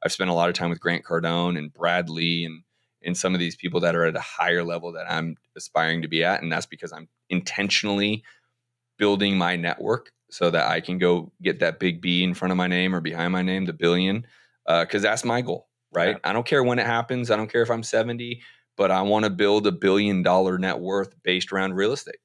I've spent a lot of time with Grant Cardone and Brad Lee and some of these people that are at a higher level that I'm aspiring to be at. And that's because I'm intentionally building my network so that I can go get that big B in front of my name or behind my name, the billion, because that's my goal, right? Yeah. I don't care when it happens. I don't care if I'm 70, but I want to build $1 billion net worth based around real estate.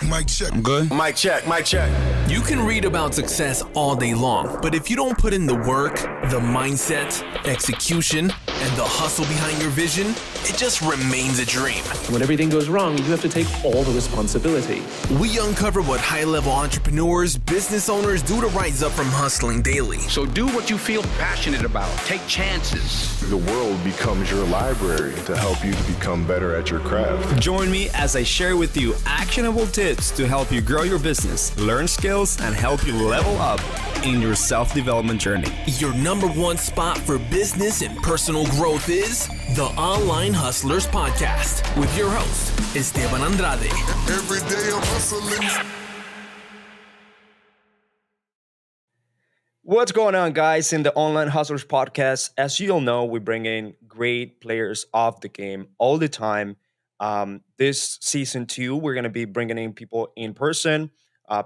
Mic check. I'm good. Mic check. Mic check. You can read about success all day long, but if you don't put in the work, the mindset, execution, and the hustle behind your vision, it just remains a dream. When everything goes wrong, you have to take all the responsibility. We uncover what high-level entrepreneurs, business owners do to rise up from hustling daily. So do what you feel passionate about. Take chances. The world becomes your library to help you to become better at your craft. Join me as I share with you actionable tips to help you grow your business, learn skills, and help you level up in your self-development journey. Your number one spot for business and personal growth is the Online Hustlers Podcast with your host, Esteban Andrade. Every day I'm hustling. What's going on, guys, in the Online Hustlers Podcast? As you all know, we bring in great players of the game all the time. This season 2, we're going to be bringing in people in person,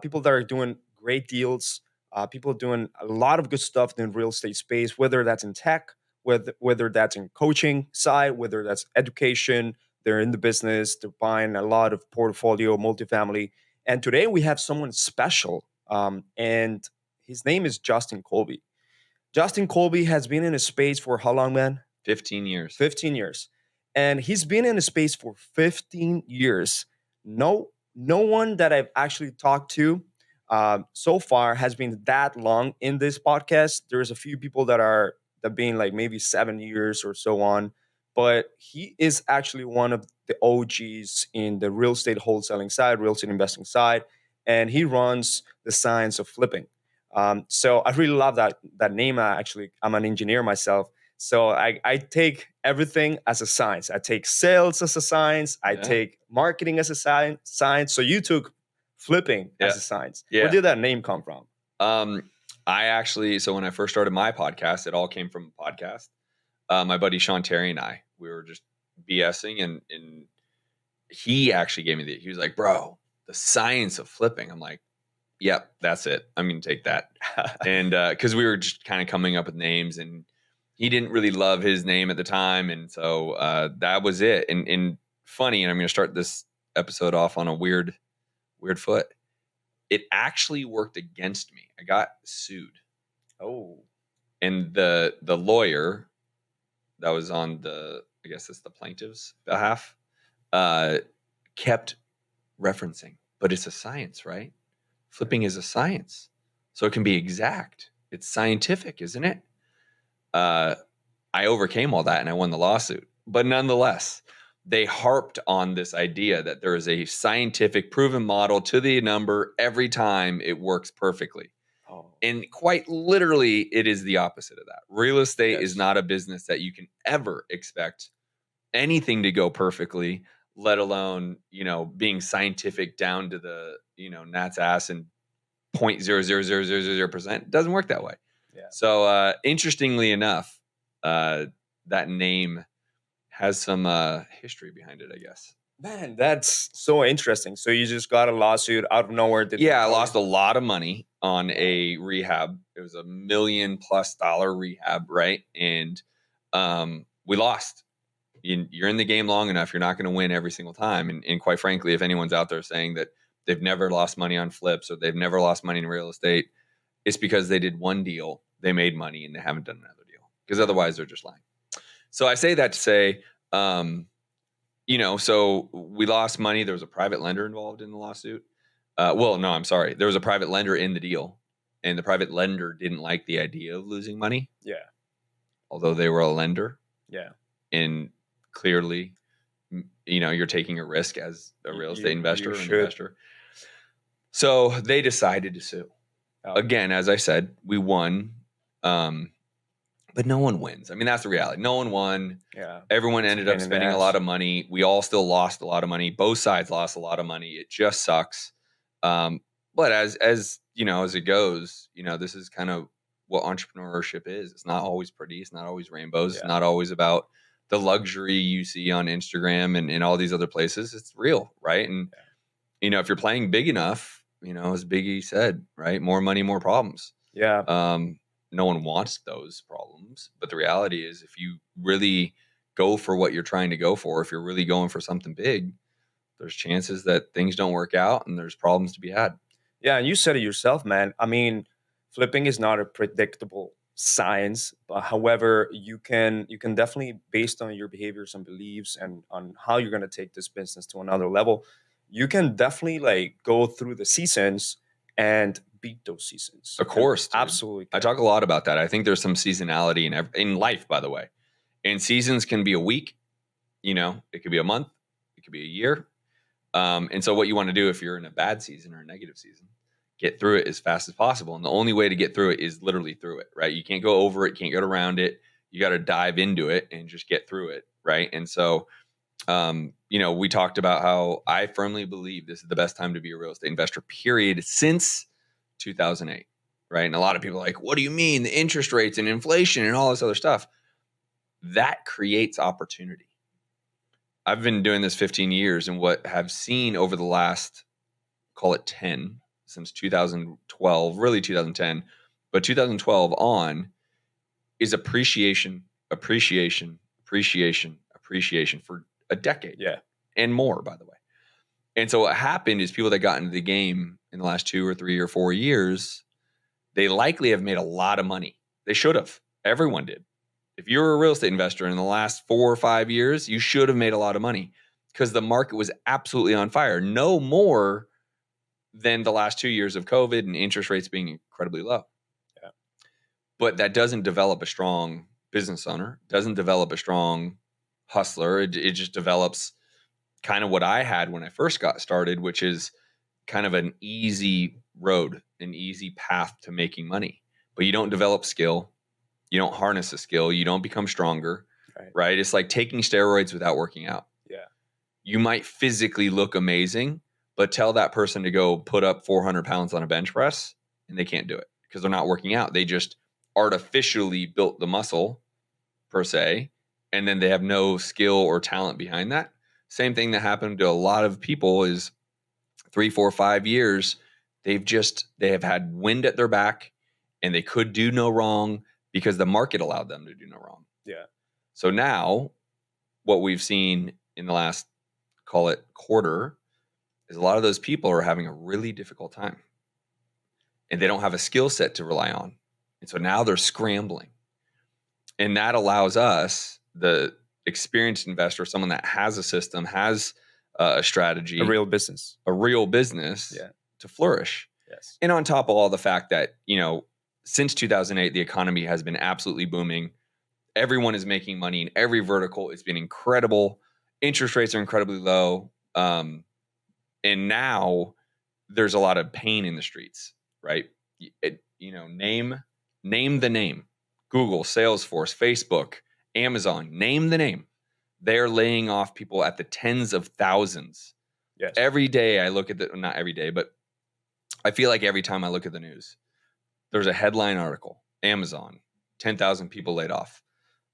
people that are doing great deals, people doing a lot of good stuff in the real estate space, whether that's in tech, whether that's in coaching side, whether that's education. They're in the business, they're buying a lot of portfolio, multifamily. And today we have someone special, and his name is Justin Colby. Justin Colby has been in a space for how long, man? 15 years. 15 years. And he's been in a space for 15 years. No one that I've actually talked to so far has been that long in this podcast. There's a few people that been like maybe 7 years or so on. But he is actually one of the OGs in the real estate wholesaling side, real estate investing side. And he runs the science of flipping. So I really love that name. I'm an engineer myself. So I take everything as a science. I take sales as a science. I take marketing as a science. So you took flipping as a science. Yeah. Where did that name come from? So when I first started my podcast, it all came from a podcast. My buddy Sean Terry and I, we were just BSing and he actually gave me he was like, bro, the science of flipping. I'm like, yep, that's it. I'm going to take that. And because we were just kind of coming up with names and he didn't really love his name at the time. And so that was it. And funny, and I'm going to start this episode off on a weird foot. It actually worked against me. I got sued. Oh. And the lawyer that was on I guess it's the plaintiff's behalf, kept referencing, but it's a science, right? Flipping is a science. So it can be exact. It's scientific, isn't it? I overcame all that and I won the lawsuit. But nonetheless, they harped on this idea that there is a scientific proven model to the number every time it works perfectly. Oh. And quite literally, it is the opposite of that. Real estate is not a business that you can ever expect anything to go perfectly, let alone, being scientific down to the, gnat's ass and 0.00000%. It doesn't work that way. Yeah. So interestingly enough, that name has some history behind it, I guess. Man, that's so interesting. So you just got a lawsuit out of nowhere. I lost a lot of money on a rehab. It was $1 million+ rehab, right? And we lost. You're in the game long enough, you're not going to win every single time. And quite frankly, if anyone's out there saying that they've never lost money on flips or they've never lost money in real estate, it's because they did one deal, they made money, and they haven't done another deal. Because otherwise, they're just lying. So I say that to say, so we lost money. There was a private lender involved in the lawsuit. There was a private lender in the deal, and the private lender didn't like the idea of losing money. Yeah. Although they were a lender. Yeah. And clearly, you're taking a risk as a real estate investor. So they decided to sue. Again, as I said, we won. But no one wins. I mean, that's the reality. No one won. Yeah. Everyone ended up spending a lot of money. We all still lost a lot of money. Both sides lost a lot of money. It just sucks. But as it goes, this is kind of what entrepreneurship is. It's not always pretty. It's not always rainbows. Yeah. It's not always about the luxury you see on Instagram and all these other places. It's real, right? And if you're playing big enough, as Biggie said, right, more money, more problems. Yeah. No one wants those problems, but the reality is, if you really go for what you're trying to go for, if you're really going for something big, there's chances that things don't work out and there's problems to be had. Yeah, and you said it yourself, man. I mean, flipping is not a predictable science, but however, you can definitely, based on your behaviors and beliefs and on how you're going to take this business to another level, you can definitely like go through the seasons and beat those seasons. Of course, dude. Absolutely. I talk a lot about that. I think there's some seasonality in life, by the way. And seasons can be a week, it could be a month, it could be a year. And so what you want to do if you're in a bad season or a negative season, get through it as fast as possible. And the only way to get through it is literally through it, right? You can't go over it, can't go around it. You got to dive into it and just get through it, right? And so, we talked about how I firmly believe this is the best time to be a real estate investor, period, since 2008, right? And a lot of people are like, what do you mean? The interest rates and inflation and all this other stuff. That creates opportunity. I've been doing this 15 years, and what I've seen over the last, call it 10, since 2012, really 2010, but 2012 on, is appreciation for a decade. Yeah. And more, by the way. And so what happened is people that got into the game in the last 2 or 3 or 4 years, they likely have made a lot of money. They should have. Everyone did. If you're a real estate investor in the last 4 or 5 years, you should have made a lot of money because the market was absolutely on fire. No more than the last 2 years of COVID and interest rates being incredibly low. Yeah. But that doesn't develop a strong business owner, doesn't develop a strong hustler. It just develops kind of what I had when I first got started, which is kind of an easy road, an easy path to making money. But you don't develop skill. You don't harness a skill. You don't become stronger, right? It's like taking steroids without working out. Yeah. You might physically look amazing, but tell that person to go put up 400 pounds on a bench press and they can't do it because they're not working out. They just artificially built the muscle per se, and then they have no skill or talent behind that. Same thing that happened to a lot of people is 3, 4, 5 years. They have had wind at their back and they could do no wrong because the market allowed them to do no wrong. Yeah. So now what we've seen in the last, call it quarter, is a lot of those people are having a really difficult time and they don't have a skill set to rely on. And so now they're scrambling. And that allows us, the experienced investor, someone that has a system, has a strategy, A real business. to flourish. Yes. And on top of all the fact that, since 2008, the economy has been absolutely booming. Everyone is making money in every vertical. It's been incredible. Interest rates are incredibly low. And now there's a lot of pain in the streets, right? Name the name. Google, Salesforce, Facebook, Amazon, name the name. They're laying off people at the tens of thousands. Yes. Every day I look at not every day, but I feel like every time I look at the news, there's a headline article. Amazon, 10,000 people laid off.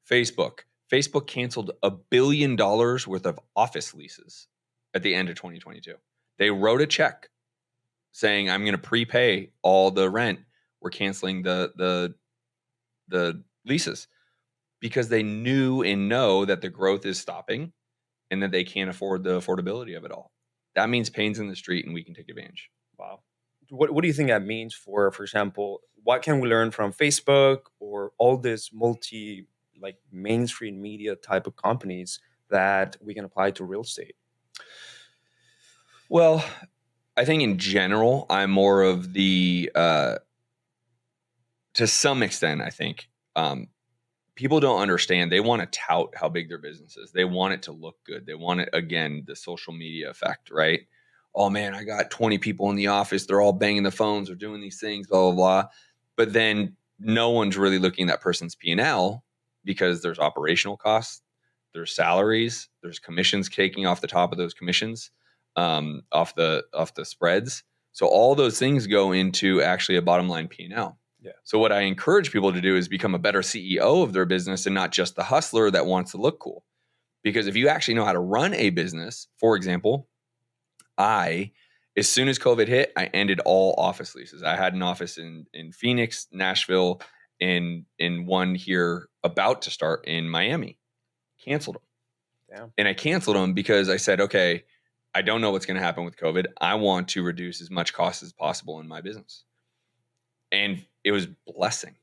Facebook canceled $1 billion worth of office leases at the end of 2022. They wrote a check saying, I'm going to prepay all the rent. We're canceling the leases because they knew and know that the growth is stopping and that they can't afford the affordability of it all. That means pain's in the street and we can take advantage. Wow. What do you think that means for example, what can we learn from Facebook or all this mainstream media type of companies that we can apply to real estate? Well, I think in general, I'm more of the, to some extent, I think people don't understand. They want to tout how big their business is. They want it to look good. They want it, again, the social media effect, right? Oh man, I got 20 people in the office. They're all banging the phones or doing these things, blah, blah, blah. But then no one's really looking at that person's P&L because there's operational costs, there's salaries, there's commissions taking off the top of those commissions, off the spreads. So all those things go into actually a bottom line P&L. Yeah. So what I encourage people to do is become a better CEO of their business and not just the hustler that wants to look cool. Because if you actually know how to run a business, for example, as soon as COVID hit, I ended all office leases. I had an office in Phoenix, Nashville, and in one here about to start in Miami. Canceled them. Damn. And I canceled them because I said, okay, I don't know what's going to happen with COVID. I want to reduce as much cost as possible in my business. And it was blessing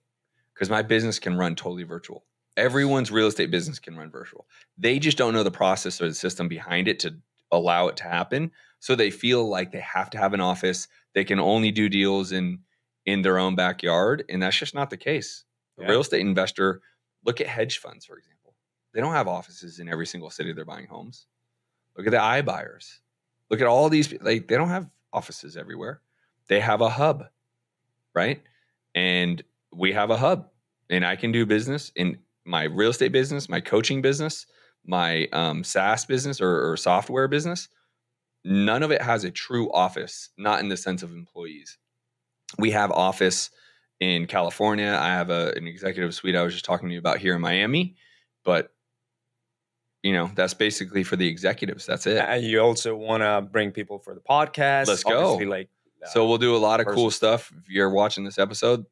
because my business can run totally virtual. Everyone's real estate business can run virtual. They just don't know the process or the system behind it to allow it to happen. So they feel like they have to have an office. They can only do deals in their own backyard. And that's just not the case. A real estate investor, look at hedge funds, for example. They don't have offices in every single city they're buying homes. Look at the iBuyers. Look at all these. They don't have offices everywhere. They have a hub, right? And we have a hub. And I can do business in my real estate business, my coaching business, my SaaS business or software business. None of it has a true office, not in the sense of employees. We have office in California. I have an executive suite I was just talking to you about here in Miami, but that's basically for the executives. That's it. And you also want to bring people for the podcast. Let's go. So we'll do a lot of cool stuff. If you're watching this episode,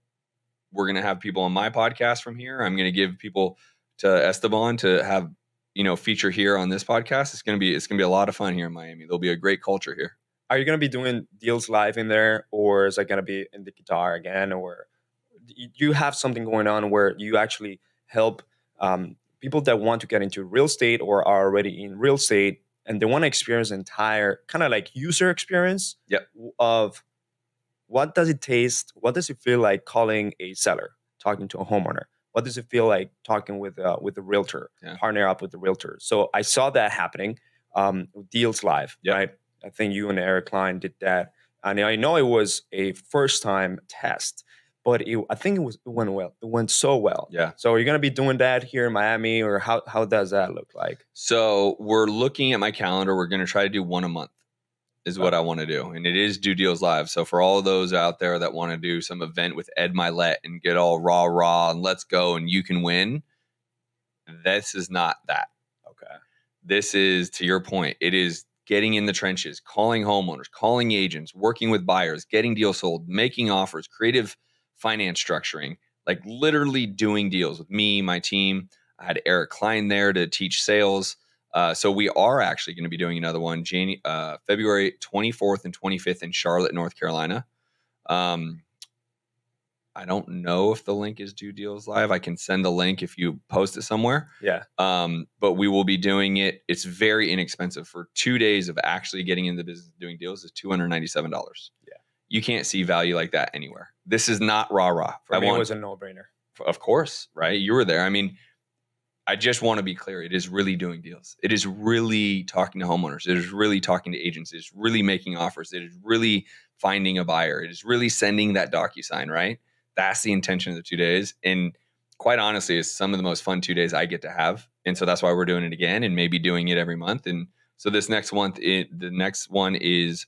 we're going to have people on my podcast from here. I'm going to give people to Esteban to have, feature here on this podcast. It's going to be a lot of fun here in Miami. There'll be a great culture here. Are you going to be doing deals live in there, or is it going to be in the guitar again, or you have something going on where you actually help people that want to get into real estate or are already in real estate and they want to experience an entire kind of like user experience of what does it taste? What does it feel like calling a seller, talking to a homeowner? What does it feel like talking with a realtor, partner up with the realtor? So I saw that happening with Deals Live, right? I think you and Eric Klein did that. And I know it was a first time test, but I think it went well. It went so well. Yeah. So are you going to be doing that here in Miami, or how does that look like? So we're looking at my calendar. We're going to try to do one a month is what I want to do. And it is Do Deals Live. So for all of those out there that want to do some event with Ed Milet and get all rah and let's go and you can win, this is not that. Okay. This is, to your point, it is getting in the trenches, calling homeowners, calling agents, working with buyers, getting deals sold, making offers, creative finance structuring, like literally doing deals with me, my team. I had Eric Klein there to teach sales. So we are actually going to be doing another one, February 24th and 25th in Charlotte, North Carolina. I don't know if the link is Do Deals Live. I can send the link if you post it somewhere. Yeah. But we will be doing it. It's very inexpensive. For 2 days of actually getting into the business of doing deals is $297. Yeah. You can't see value like that anywhere. This is not rah-rah. For me, it was a no-brainer. Of course, right? You were there. I mean, I just want to be clear. It is really doing deals. It is really talking to homeowners. It is really talking to agents. It is really making offers. It is really finding a buyer. It is really sending that DocuSign, right? That's the intention of the 2 days. And quite honestly, it's some of the most fun 2 days I get to have. And so that's why we're doing it again and maybe doing it every month. And so this next month, the next one is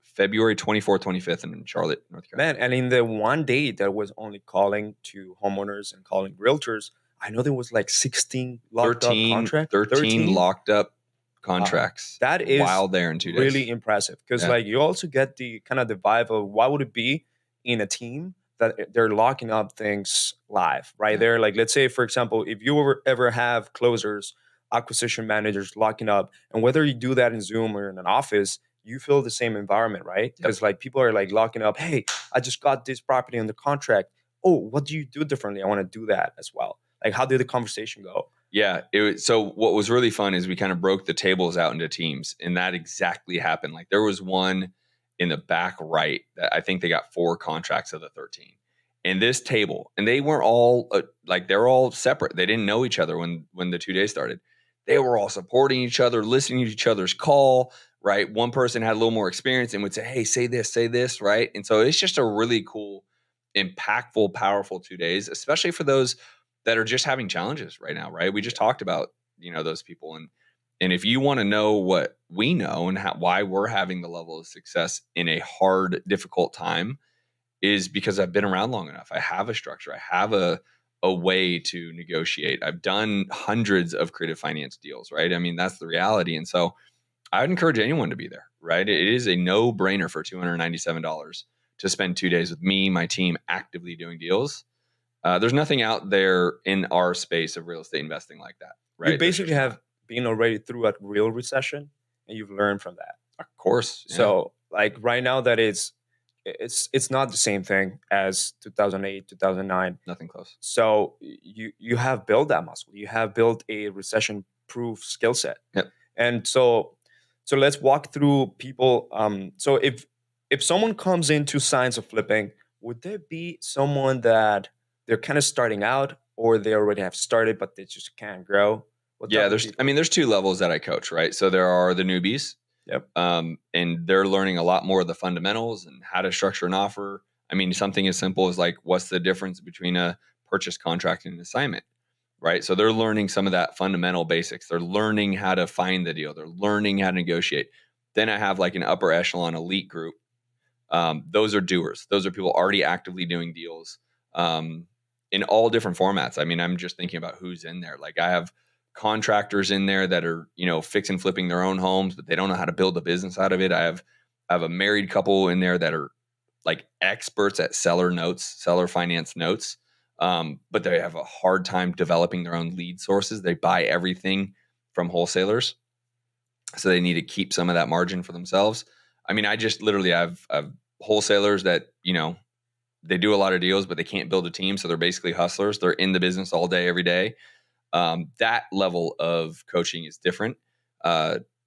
February 24th, 25th in Charlotte, North Carolina. Man, and in the one day that was only calling to homeowners and calling realtors, I know there was like 16 locked up contracts. 13 locked up contracts. That is wild there in 2 days. Really impressive because like you also get the kind of the vibe of what would it be in a team that they're locking up things live, right? They're like, let's say, for example, if you ever have closers, acquisition managers locking up, and whether you do that in Zoom or in an office, you feel the same environment, right? Because like people are like locking up, hey, I just got this property under contract. Oh, what do you do differently? I want to do that as well. Like, how did the conversation go? Yeah. So what was really fun is we kind of broke the tables out into teams, and that exactly happened. Like there was one in the back right that I think they got 4 contracts of the 13. And this table, and they weren't all they're all separate. They didn't know each other when the 2 days started. They were all supporting each other, listening to each other's call, right? One person had a little more experience and would say, hey, say this, right? And so it's just a really cool, impactful, powerful 2 days, especially for those that are just having challenges right now, right? We just talked about, those people. And if you want to know what we know and why we're having the level of success in a hard, difficult time, is because I've been around long enough. I have a structure. I have a way to negotiate. I've done hundreds of creative finance deals, right? I mean, that's the reality. And so I would encourage anyone to be there, right? It is a no-brainer for $297 to spend 2 days with me, my team, actively doing deals. There's nothing out there in our space of real estate investing like that, right? You basically have been already through a real recession, and you've learned from that. Of course. Yeah. So like right now, that it's not the same thing as 2008, 2009. Nothing close. So you have built that muscle. You have built a recession-proof skill set. Yep. And so let's walk through people. So if someone comes into Science of Flipping, would there be someone that they're kind of starting out, or they already have started but they just can't grow? Yeah, there's two levels that I coach, right? So there are the newbies. Yep. And they're learning a lot more of the fundamentals and how to structure an offer. I mean, something as simple as like, what's the difference between a purchase contract and an assignment, right? So they're learning some of that fundamental basics. They're learning how to find the deal. They're learning how to negotiate. Then I have like an upper echelon elite group. Those are doers. Those are people already actively doing deals in all different formats. I mean, I'm just thinking about who's in there. Like I have contractors in there that are, fix and flipping their own homes, but they don't know how to build a business out of it. I have a married couple in there that are like experts at seller finance notes. But they have a hard time developing their own lead sources. They buy everything from wholesalers. So they need to keep some of that margin for themselves. I mean, I just literally have wholesalers that, they do a lot of deals, but they can't build a team. So they're basically hustlers. They're in the business all day, every day. That level of coaching is different.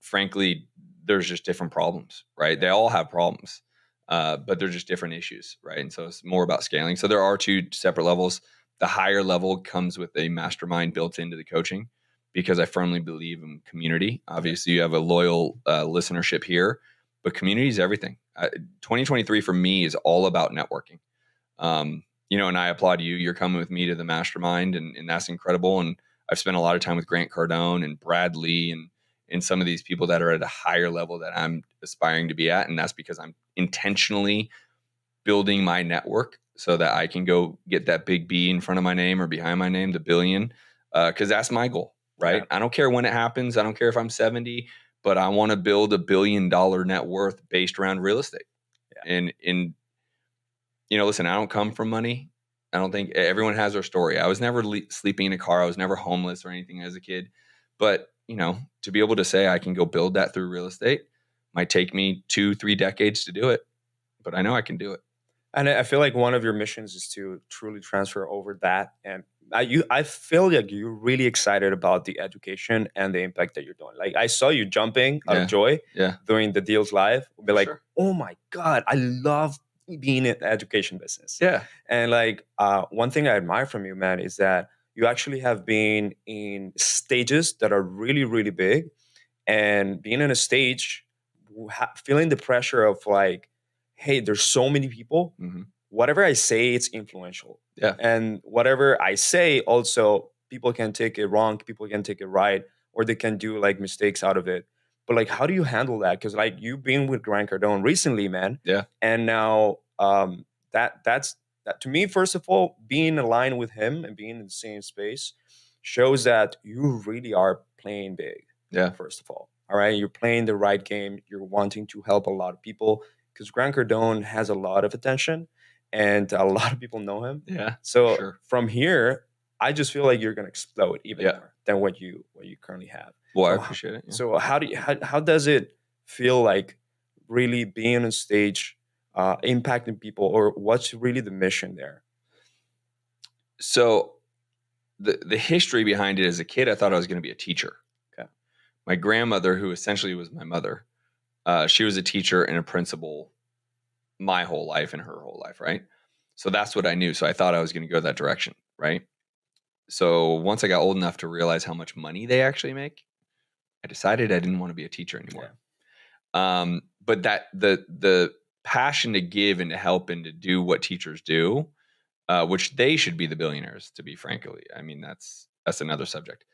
Frankly, there's just different problems, right? They all have problems, but they're just different issues, right? And so it's more about scaling. So there are two separate levels. The higher level comes with a mastermind built into the coaching because I firmly believe in community. Obviously, you have a loyal listenership here, but community is everything. 2023 for me is all about networking. And I applaud you. You're coming with me to the mastermind, and that's incredible. And I've spent a lot of time with Grant Cardone and Brad Lee and some of these people that are at a higher level that I'm aspiring to be at. And that's because I'm intentionally building my network so that I can go get that big B in front of my name or behind my name, the billion, because that's my goal, right? Yeah. I don't care when it happens. I don't care if I'm 70, but I want to build $1 billion net worth based around real estate. Yeah. And listen, I don't come from money. I don't think everyone has their story. I was never sleeping in a car. I was never homeless or anything as a kid. But, to be able to say I can go build that through real estate might take me 2-3 decades to do it. But I know I can do it. And I feel like one of your missions is to truly transfer over that. And I feel like you're really excited about the education and the impact that you're doing. Like I saw you jumping out of joy during the Deals Live. Be like, oh my God, I love being in the education business. Yeah. And like one thing I admire from you, man, is that you actually have been in stages that are really, really big, and being in a stage, feeling the pressure of like, hey, there's so many people. Mm-hmm. Whatever I say, it's influential. Yeah. And whatever I say, also people can take it wrong, people can take it right, or they can do like mistakes out of it. But like, how do you handle that? Because like you've been with Grant Cardone recently, man. Yeah. And now that's to me, first of all, being aligned with him and being in the same space shows that you really are playing big. Yeah. First of all right, you're playing the right game. You're wanting to help a lot of people because Grant Cardone has a lot of attention and a lot of people know him. Yeah. So from here, I just feel like you're going to explode even more than what you currently have. Well, I appreciate it. Yeah. So how does it feel like really being on stage, impacting people, or what's really the mission there? So the history behind it, as a kid, I thought I was going to be a teacher. Okay. My grandmother, who essentially was my mother, she was a teacher and a principal my whole life and her whole life, right? So that's what I knew. So I thought I was going to go that direction, right? So once I got old enough to realize how much money they actually make, I decided I didn't want to be a teacher anymore. Yeah. But that the passion to give and to help and to do what teachers do, which they should be the billionaires, to be frankly. I mean, that's another subject.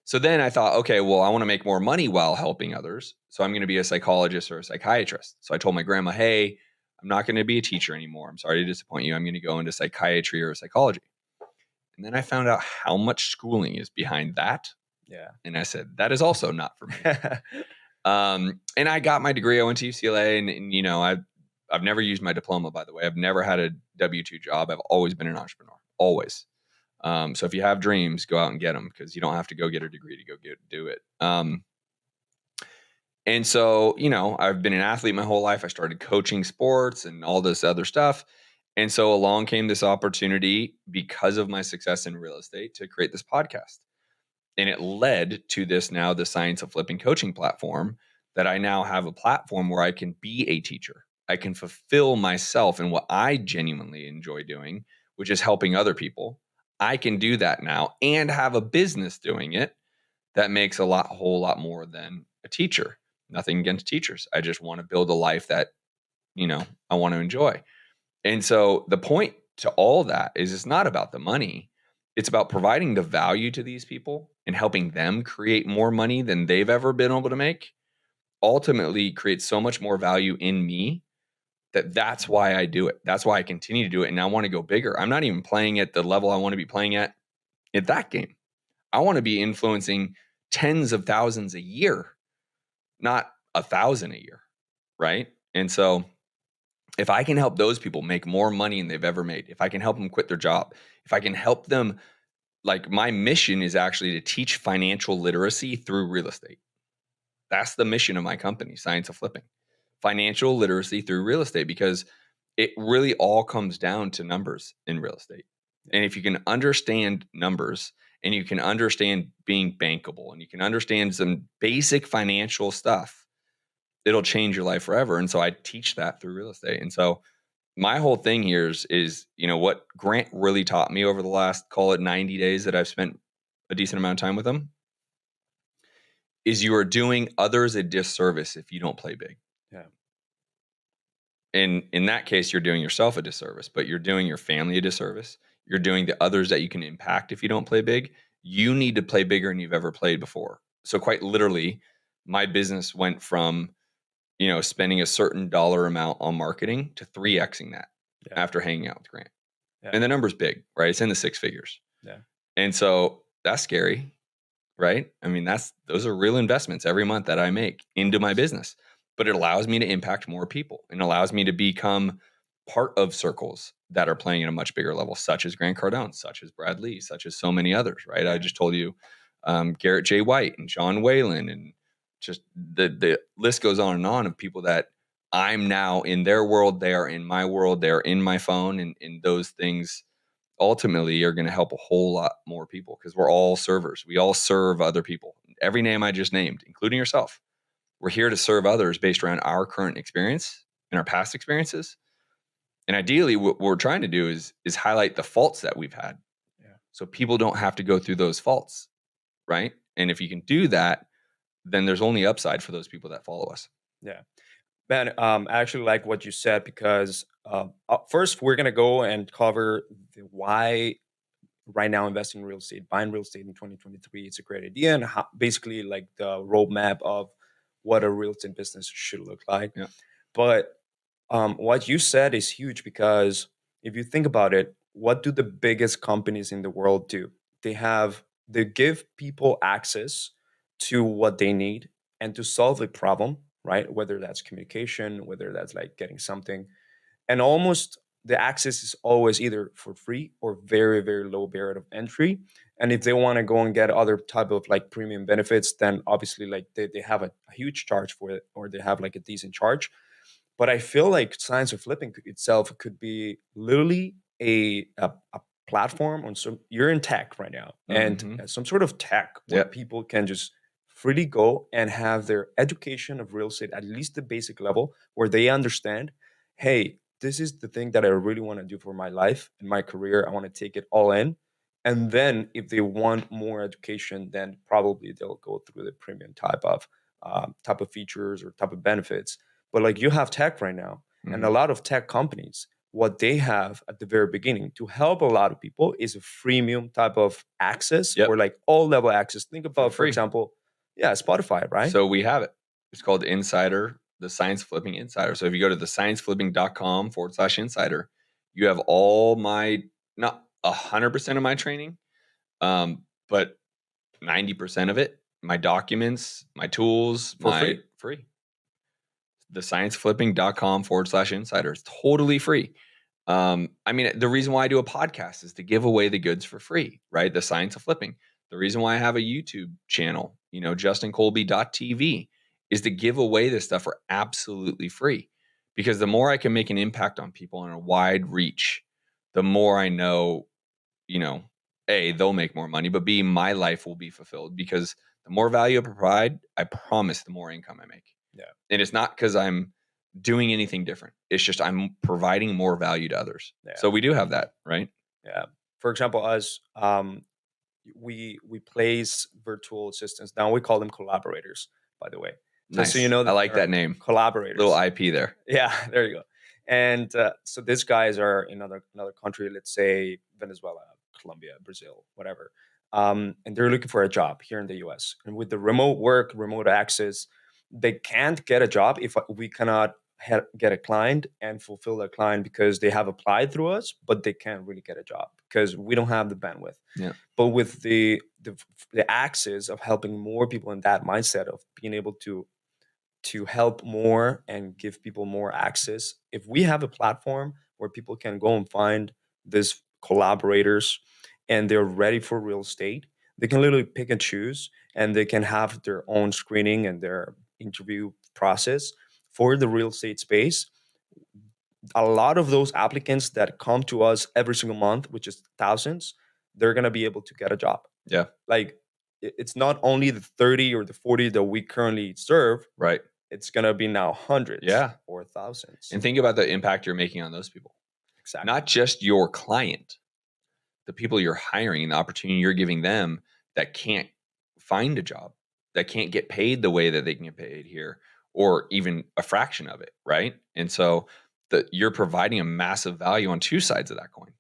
So then I thought, okay, well, I want to make more money while helping others. So I'm going to be a psychologist or a psychiatrist. So I told my grandma, hey, I'm not going to be a teacher anymore. I'm sorry to disappoint you. I'm going to go into psychiatry or psychology. And then I found out how much schooling is behind that. Yeah. And I said, that is also not for me. And I got my degree. I went to UCLA, and you know, I've never used my diploma, by the way. I've never had a W-2 job. I've always been an entrepreneur, always. So if you have dreams, go out and get them, because you don't have to go get a degree to do it. And so, you know, I've been an athlete my whole life. I started coaching sports and all this other stuff. And so along came this opportunity, because of my success in real estate, to create this podcast. And it led to this, now the Science of Flipping coaching platform, that I now have a platform where I can be a teacher. I can fulfill myself in what I genuinely enjoy doing, which is helping other people. I can do that now and have a business doing it that makes a whole lot more than a teacher. Nothing against teachers. I just want to build a life that, you know, I want to enjoy. And so the point to all that is, it's not about the money. It's about providing the value to these people and helping them create more money than they've ever been able to make. Ultimately creates so much more value in me that's why I do it. That's why I continue to do it. And I want to go bigger. I'm not even playing at the level I want to be playing at that game. I want to be influencing tens of thousands a year, not 1,000 a year. Right. And so if I can help those people make more money than they've ever made, if I can help them quit their job, if I can help them, like, my mission is actually to teach financial literacy through real estate. That's the mission of my company, Science of Flipping. Financial literacy through real estate, because it really all comes down to numbers in real estate. And if you can understand numbers, and you can understand being bankable, and you can understand some basic financial stuff, it'll change your life forever. And so I teach that through real estate. And so my whole thing here is, you know, what Grant really taught me over the last, call it 90 days that I've spent a decent amount of time with him, is you are doing others a disservice if you don't play big. Yeah. And in that case, you're doing yourself a disservice, but you're doing your family a disservice. You're doing the others that you can impact if you don't play big. You need to play bigger than you've ever played before. So quite literally, my business went from, you know, spending a certain dollar amount on marketing to 3Xing that after hanging out with Grant. Yeah. And the number's big, right? It's in the 6 figures. Yeah. And so that's scary, right? I mean, those are real investments every month that I make into my business, but it allows me to impact more people, and allows me to become part of circles that are playing at a much bigger level, such as Grant Cardone, such as Brad Lee, such as so many others, right? Yeah. I just told you Garrett J. White and John Whalen, and just the list goes on and on of people that I'm now in their world. They are in my world. They're in my phone. And those things ultimately are going to help a whole lot more people, because we're all servers. We all serve other people. Every name I just named, including yourself, we're here to serve others based around our current experience and our past experiences. And ideally, what we're trying to do is highlight the faults that we've had. Yeah. So people don't have to go through those faults, right? And if you can do that, then there's only upside for those people that follow us. Yeah. Man, I actually like what you said, because first we're going to go and cover why right now investing in real estate, buying real estate in 2023, it's a great idea, and how, basically like the roadmap of what a real estate business should look like. Yeah. But what you said is huge, because if you think about it, what do the biggest companies in the world do? They give people access to what they need and to solve a problem, right? Whether that's communication, whether that's like getting something, and almost the access is always either for free or very, very low barrier of entry. And if they want to go and get other type of like premium benefits, then obviously like they have a huge charge for it, or they have like a decent charge. But I feel like Science of Flipping itself could be literally a platform on some. You're in tech right now, and some sort of tech where people can just freely go and have their education of real estate, at least the basic level, where they understand, hey, this is the thing that I really want to do for my life and my career. I want to take it all in. And then if they want more education, then probably they'll go through the premium type of features or type of benefits. But like you have tech right now, and a lot of tech companies, what they have at the very beginning to help a lot of people is a freemium type of access, or like all level access. Think about, for example, Spotify, right? So we have it. It's called Insider the Science Flipping Insider. So if you go to thescienceflipping.com/insider, you have all my, not 100% of my training, but 90% of it, my documents, my tools, For my free. Thescienceflipping.com/insider. It's totally free. I mean, the reason why I do a podcast is to give away the goods for free, right? The science of flipping. The reason why I have a YouTube channel, justincolby.tv, is to give away this stuff for absolutely free. Because the more I can make an impact on people on a wide reach, the more I know, A, they'll make more money, but B, my life will be fulfilled. Because the more value I provide, I promise the more income I make. Yeah. And it's not because I'm doing anything different. It's just I'm providing more value to others. Yeah. So we do have that, right? Yeah. For example, us, we place virtual assistants. Now we call them collaborators, by the way. Nice. So you know I like that name. Collaborators. Little IP there. Yeah, there you go. And so these guys are in another country, let's say Venezuela, Colombia, Brazil, whatever. And they're looking for a job here in the US. And with the remote work, remote access, they can't get a job if we cannot get a client and fulfill their client because they have applied through us, but they can't really get a job because we don't have the bandwidth. Yeah. But with the access of helping more people in that mindset of being able to help more and give people more access, if we have a platform where people can go and find these collaborators and they're ready for real estate, they can literally pick and choose and they can have their own screening and their interview process for the real estate space. A lot of those applicants that come to us every single month, which is thousands, they're going to be able to get a job. Yeah. Like it's not only the 30 or the 40 that we currently serve. Right. It's going to be now hundreds, yeah, or thousands. And think about the impact you're making on those people. Exactly. Not just your client, the people you're hiring and the opportunity you're giving them that can't find a job, that can't get paid the way that they can get paid here, or even a fraction of it, right? And so you're providing a massive value on two sides of that coin.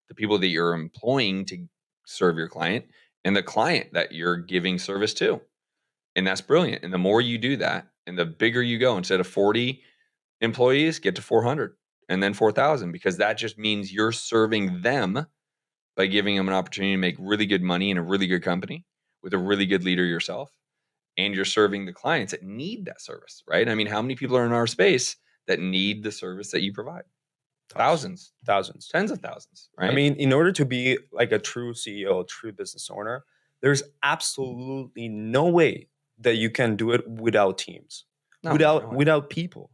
The people that you're employing to serve your client and the client that you're giving service to. And that's brilliant. And the more you do that, and the bigger you go, instead of 40 employees, get to 400 and then 4,000, because that just means you're serving them by giving them an opportunity to make really good money in a really good company with a really good leader yourself. And you're serving the clients that need that service, right? I mean, how many people are in our space that need the service that you provide? Thousands, tens of thousands, right? I mean, in order to be like a true CEO, a true business owner, there's absolutely no way that you can do it without teams, without people.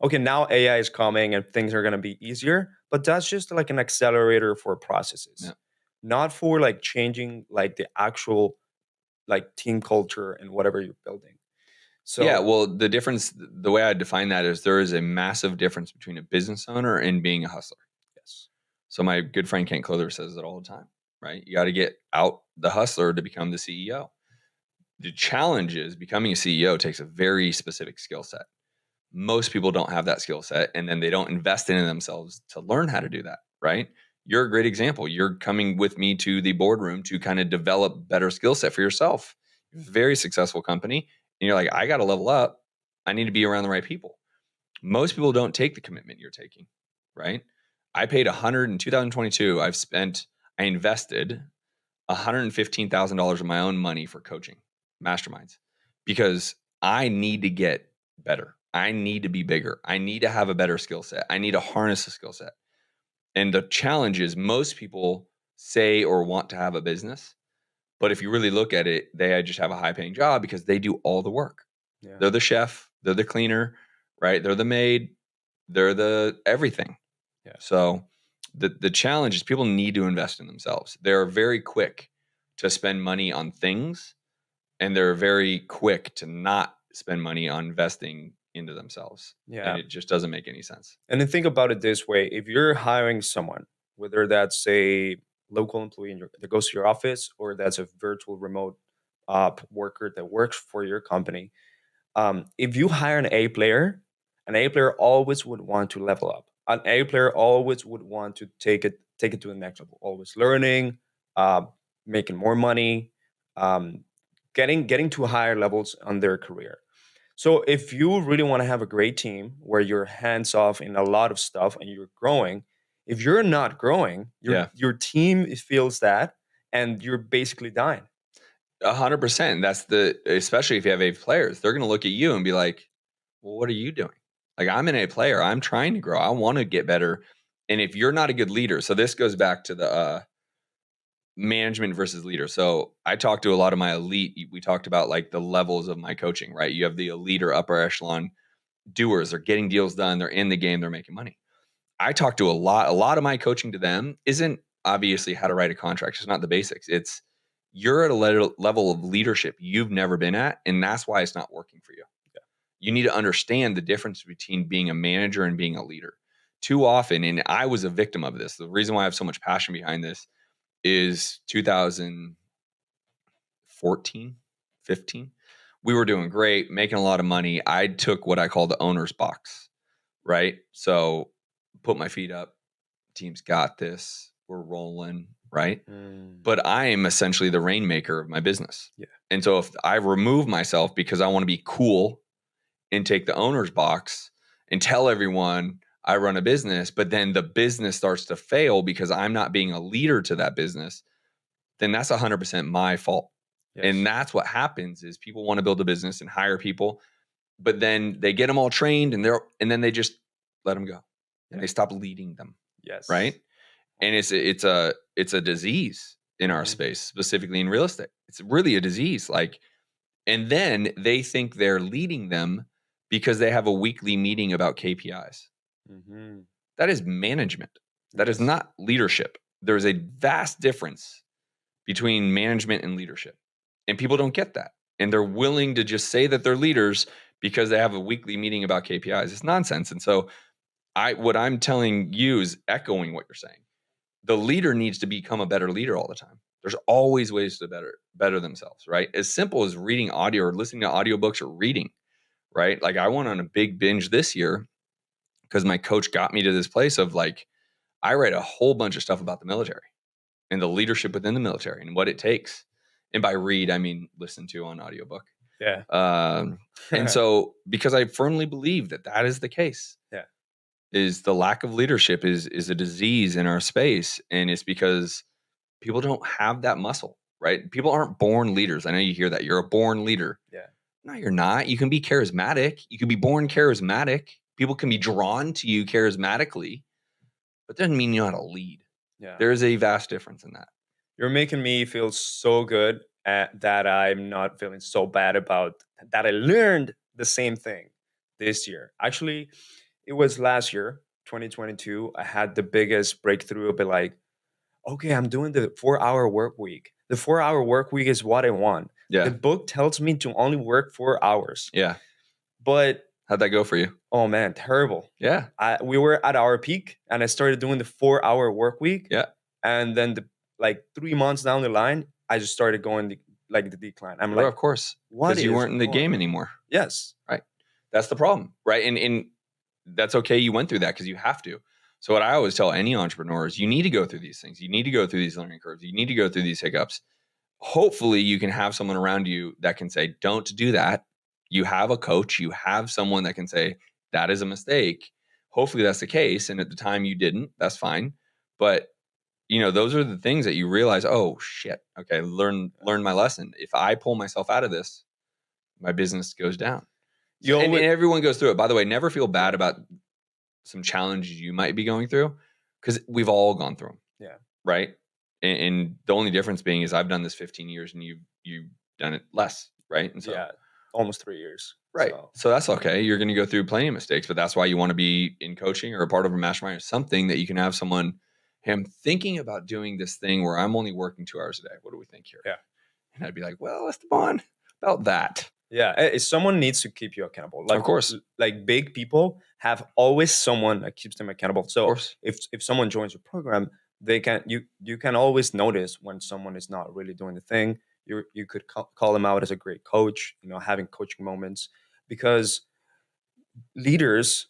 Okay, now AI is coming and things are going to be easier, but that's just like an accelerator for processes, not for like changing like the actual like team culture and whatever you're building. So yeah, well, the difference, the way I define that is there is a massive difference between a business owner and being a hustler. Yes. So my good friend Kent Clother says it all the time, right? You got to get out the hustler to become the CEO. The challenge is becoming a CEO takes a very specific skill set. Most people don't have that skill set, and then they don't invest in themselves to learn how to do that, right? You're a great example. You're coming with me to the boardroom to kind of develop better skill set for yourself. Very successful company. And you're like, I got to level up. I need to be around the right people. Most people don't take the commitment you're taking, right? I paid in 2022. I invested $115,000 of my own money for coaching masterminds because I need to get better. I need to be bigger. I need to have a better skill set. I need to harness a skill set. And the challenge is most people say or want to have a business, but if you really look at it, they just have a high paying job because they do all the work. Yeah. They're the chef, they're the cleaner, right? They're the maid, they're the everything. Yeah. So the challenge is people need to invest in themselves. They're very quick to spend money on things, and they're very quick to not spend money on investing into themselves. Yeah. And it just doesn't make any sense. And then think about it this way. If you're hiring someone, whether that's a local employee that goes to your office or that's a virtual remote worker that works for your company, if you hire an A player always would want to level up. An A player always would want to take it to the next level, always learning, making more money, getting to higher levels on their career. So if you really want to have a great team where you're hands off in a lot of stuff and you're growing, if you're not growing, your team feels that, and you're basically dying. 100%. Especially if you have A players, they're going to look at you and be like, well, what are you doing? Like, I'm an A player. I'm trying to grow. I want to get better. And if you're not a good leader, so this goes back to the management versus leader. So I talked to a lot of my elite. We talked about like the levels of my coaching, right? You have the elite or upper echelon doers. They're getting deals done. They're in the game. They're making money. I talk to a lot of my coaching to them isn't obviously how to write a contract. It's not the basics. It's you're at a level of leadership you've never been at, and that's why it's not working for you. Yeah. You need to understand the difference between being a manager and being a leader. Too often, and I was a victim of this. The reason why I have so much passion behind this is 2014, 15. We were doing great, making a lot of money. I took what I call the owner's box, right? So put my feet up. Team's got this. We're rolling, right? But I am essentially the rainmaker of my business. Yeah. And so if I remove myself because I want to be cool and take the owner's box and tell everyone I run a business, but then the business starts to fail because I'm not being a leader to that business, then that's 100% my fault. Yes. And that's what happens is people want to build a business and hire people, but then they get them all trained and then they just let them go. And they stop leading them. Yes. Right. And it's a disease in our space, specifically in real estate. It's really a disease. Like, and then they think they're leading them because they have a weekly meeting about KPIs. That is management. That is not leadership. There's a vast difference between management and leadership. And people don't get that. And they're willing to just say that they're leaders because they have a weekly meeting about KPIs. It's nonsense. And so what I'm telling you is echoing what you're saying. The leader needs to become a better leader all the time. There's always ways to better themselves, right? As simple as reading audio or listening to audiobooks or reading, right? Like I went on a big binge this year because my coach got me to this place of like, I read a whole bunch of stuff about the military and the leadership within the military and what it takes. And by read, I mean listen to on audiobook. Yeah. And so because I firmly believe that is the case. Yeah. Is the lack of leadership is a disease in our space. And it's because people don't have that muscle, right? People aren't born leaders. I know you hear that. You're a born leader. Yeah. No, you're not. You can be charismatic. You can be born charismatic. People can be drawn to you charismatically, but that doesn't mean you know how to lead. Yeah. There is a vast difference in that. You're making me feel so good that I'm not feeling so bad about that. I learned the same thing this year. Actually, it was last year, 2022. I had the biggest breakthrough of it, like, okay, I'm doing the 4-hour work week. The 4-hour work week is what I want. Yeah. The book tells me to only work 4 hours. Yeah. But how'd that go for you? Oh man, terrible. Yeah. We were at our peak and I started doing the 4-hour work week. Yeah. And then 3 months down the line, I just started going the decline. I'm of course. Because you weren't in the game anymore. Yes. Right. That's the problem. Right. And that's okay. You went through that because you have to. So what I always tell any entrepreneur is you need to go through these things. You need to go through these learning curves. You need to go through these hiccups. Hopefully you can have someone around you that can say, don't do that. You have a coach. You have someone that can say, that is a mistake. Hopefully that's the case. And at the time you didn't, that's fine. But those are the things that you realize, oh shit. Okay. Learn my lesson. If I pull myself out of this, my business goes down. And everyone goes through it. By the way, never feel bad about some challenges you might be going through because we've all gone through them. Yeah. Right. And the only difference being is I've done this 15 years and you've done it less. Right. And so, yeah, almost 3 years. Right. So that's okay. You're going to go through plenty of mistakes, but that's why you want to be in coaching or a part of a mastermind or something that you can have someone, hey, I'm thinking about doing this thing where I'm only working 2 hours a day. What do we think here? Yeah. And I'd be like, well, Esteban, about that. Yeah. Someone needs to keep you accountable. Like, of course. Like big people have always someone that keeps them accountable. So if someone joins your program, you can always notice when someone is not really doing the thing. You could call them out as a great coach, having coaching moments, because leaders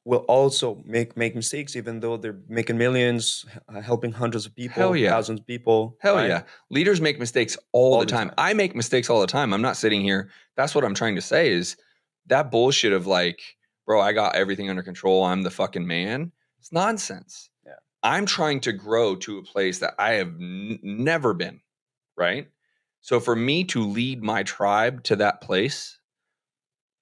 will also make mistakes, even though they're making millions, helping hundreds of people, thousands of people. Hell right? Yeah. Leaders make mistakes all the time. I make mistakes all the time. I'm not sitting here. That's what I'm trying to say is that bullshit of like, bro, I got everything under control, I'm the fucking man. It's nonsense. Yeah. I'm trying to grow to a place that I have never been, right? So for me to lead my tribe to that place,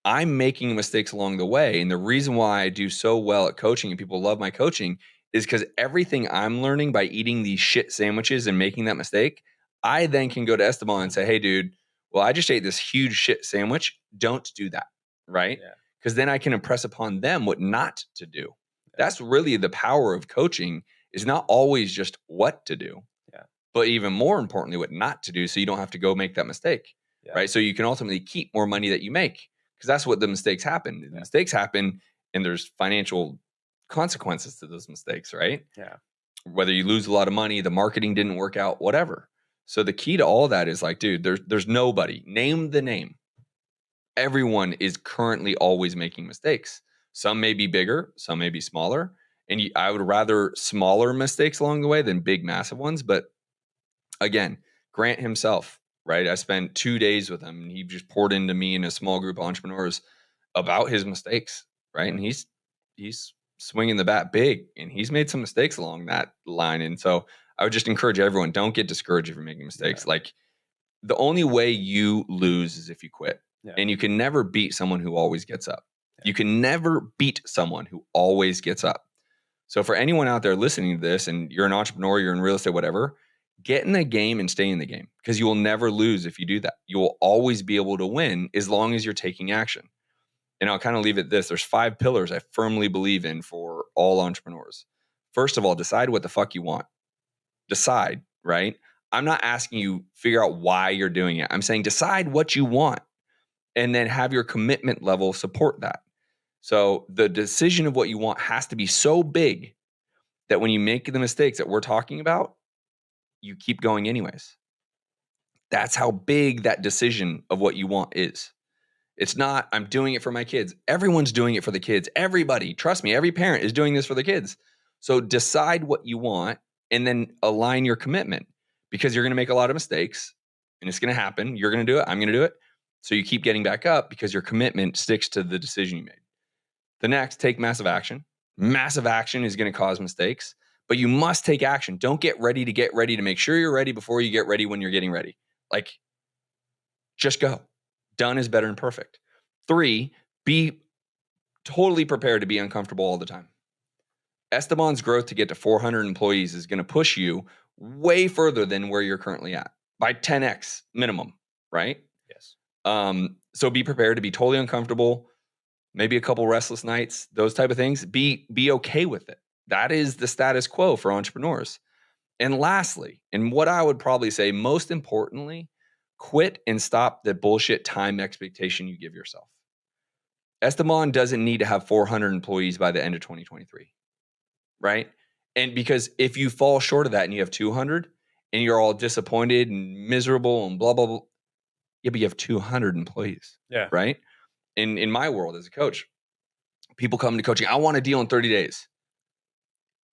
I'm making mistakes along the way. And the reason why I do so well at coaching and people love my coaching is because everything I'm learning by eating these shit sandwiches and making that mistake, I then can go to Esteban and say, hey, dude, well, I just ate this huge shit sandwich. Don't do that, right? Because then I can impress upon them what not to do. That's really the power of coaching, is not always just what to do, but even more importantly, what not to do, so you don't have to go make that mistake, right? So you can ultimately keep more money that you make, because that's what the mistakes happen. The mistakes happen, and there's financial consequences to those mistakes, right? Whether you lose a lot of money, the marketing didn't work out, whatever. So the key to all that is like, dude, there's nobody, name the name. Everyone is currently always making mistakes. Some may be bigger, some may be smaller. And I would rather smaller mistakes along the way than big, massive ones. But again, Grant himself, right? I spent 2 days with him, and he just poured into me and a small group of entrepreneurs about his mistakes, right? And he's swinging the bat big, and he's made some mistakes along that line. And so I would just encourage everyone, don't get discouraged if you're making mistakes. Like, the only way you lose is if you quit. And you can never beat someone who always gets up. You can never beat someone who always gets up. So for anyone out there listening to this, and you're an entrepreneur, you're in real estate, whatever, get in the game and stay in the game, because you will never lose if you do that. You will always be able to win as long as you're taking action. And I'll kind of leave it this. There's 5 pillars I firmly believe in for all entrepreneurs. First of all, decide what the fuck you want. Decide, right? I'm not asking you figure out why you're doing it. I'm saying decide what you want, and then have your commitment level support that. So the decision of what you want has to be so big that when you make the mistakes that we're talking about, you keep going anyways. That's how big that decision of what you want is. It's not, I'm doing it for my kids. Everyone's doing it for the kids. Everybody, trust me, every parent is doing this for the kids. So decide what you want and then align your commitment, because you're going to make a lot of mistakes and it's going to happen. You're going to do it. I'm going to do it. So you keep getting back up because your commitment sticks to the decision you made. The next, take massive action. Massive action is going to cause mistakes, but you must take action. Don't get ready to make sure you're ready before you get ready when you're getting ready. Like, just go. Done is better than perfect. 3, be totally prepared to be uncomfortable all the time. Esteban's growth to get to 400 employees is going to push you way further than where you're currently at by 10x minimum, right? Yes. So be prepared to be totally uncomfortable, maybe a couple restless nights, those type of things. Be okay with it. That is the status quo for entrepreneurs. And lastly, and what I would probably say most importantly, quit and stop the bullshit time expectation you give yourself. Esteban doesn't need to have 400 employees by the end of 2023, right? And because if you fall short of that and you have 200 and you're all disappointed and miserable and blah, blah, blah, yeah, but you have 200 employees, right? In my world as a coach, people come to coaching, I want a deal in 30 days.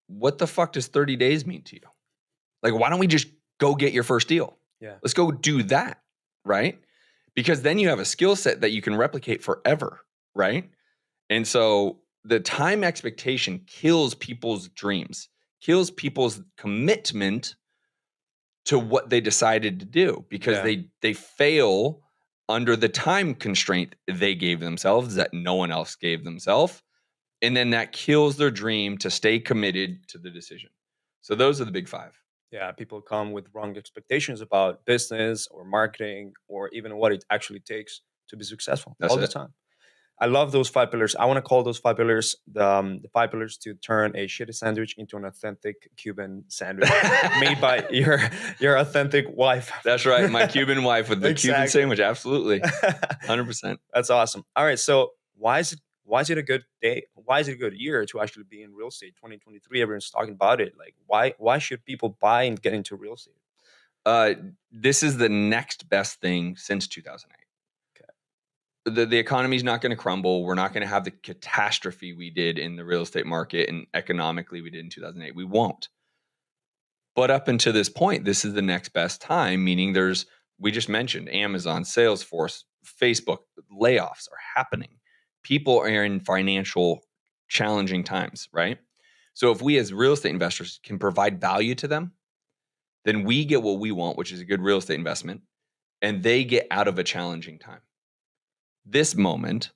What the fuck does 30 days mean to you? Like, why don't we just go get your first deal? Let's go do that, right? Because then you have a skill set that you can replicate forever, right? And so the time expectation kills people's dreams, kills people's commitment to what they decided to do, because they fail under the time constraint they gave themselves that no one else gave themselves. And then that kills their dream to stay committed to the decision. So those are the big 5. Yeah, people come with wrong expectations about business or marketing or even what it actually takes to be successful all the time. I love those 5 pillars. I want to call those 5 pillars the 5 pillars to turn a shitty sandwich into an authentic Cuban sandwich made by your authentic wife. That's right. My Cuban wife with the Cuban sandwich. Absolutely. 100%. That's awesome. All right. So why is it a good day? Why is it a good year to actually be in real estate? 2023, everyone's talking about it. Like, why should people buy and get into real estate? This is the next best thing since 2008. The economy is not going to crumble. We're not going to have the catastrophe we did in the real estate market and economically we did in 2008. We won't. But up until this point, this is the next best time, meaning we just mentioned Amazon, Salesforce, Facebook, layoffs are happening. People are in financial challenging times, right? So if we as real estate investors can provide value to them, then we get what we want, which is a good real estate investment, and they get out of a challenging time. This moment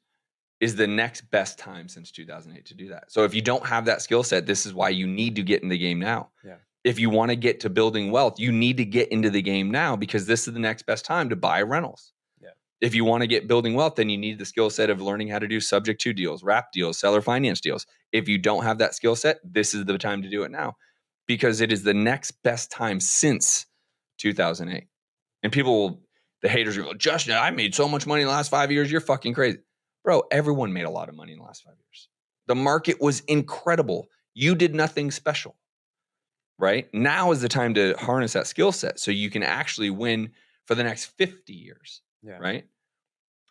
is the next best time since 2008 to do that. So if you don't have that skill set, this is why you need to get in the game now. Yeah. If you want to get to building wealth, you need to get into the game now because this is the next best time to buy rentals. Yeah. If you want to get building wealth, then you need the skill set of learning how to do subject to deals, wrap deals, seller finance deals. If you don't have that skill set, this is the time to do it now because it is the next best time since 2008. And people, the haters will go, Justin, I made so much money in the last 5 years. You're fucking crazy. Bro, everyone made a lot of money in the last 5 years. The market was incredible. You did nothing special, right? Now is the time to harness that skill set so you can actually win for the next 50 years, right?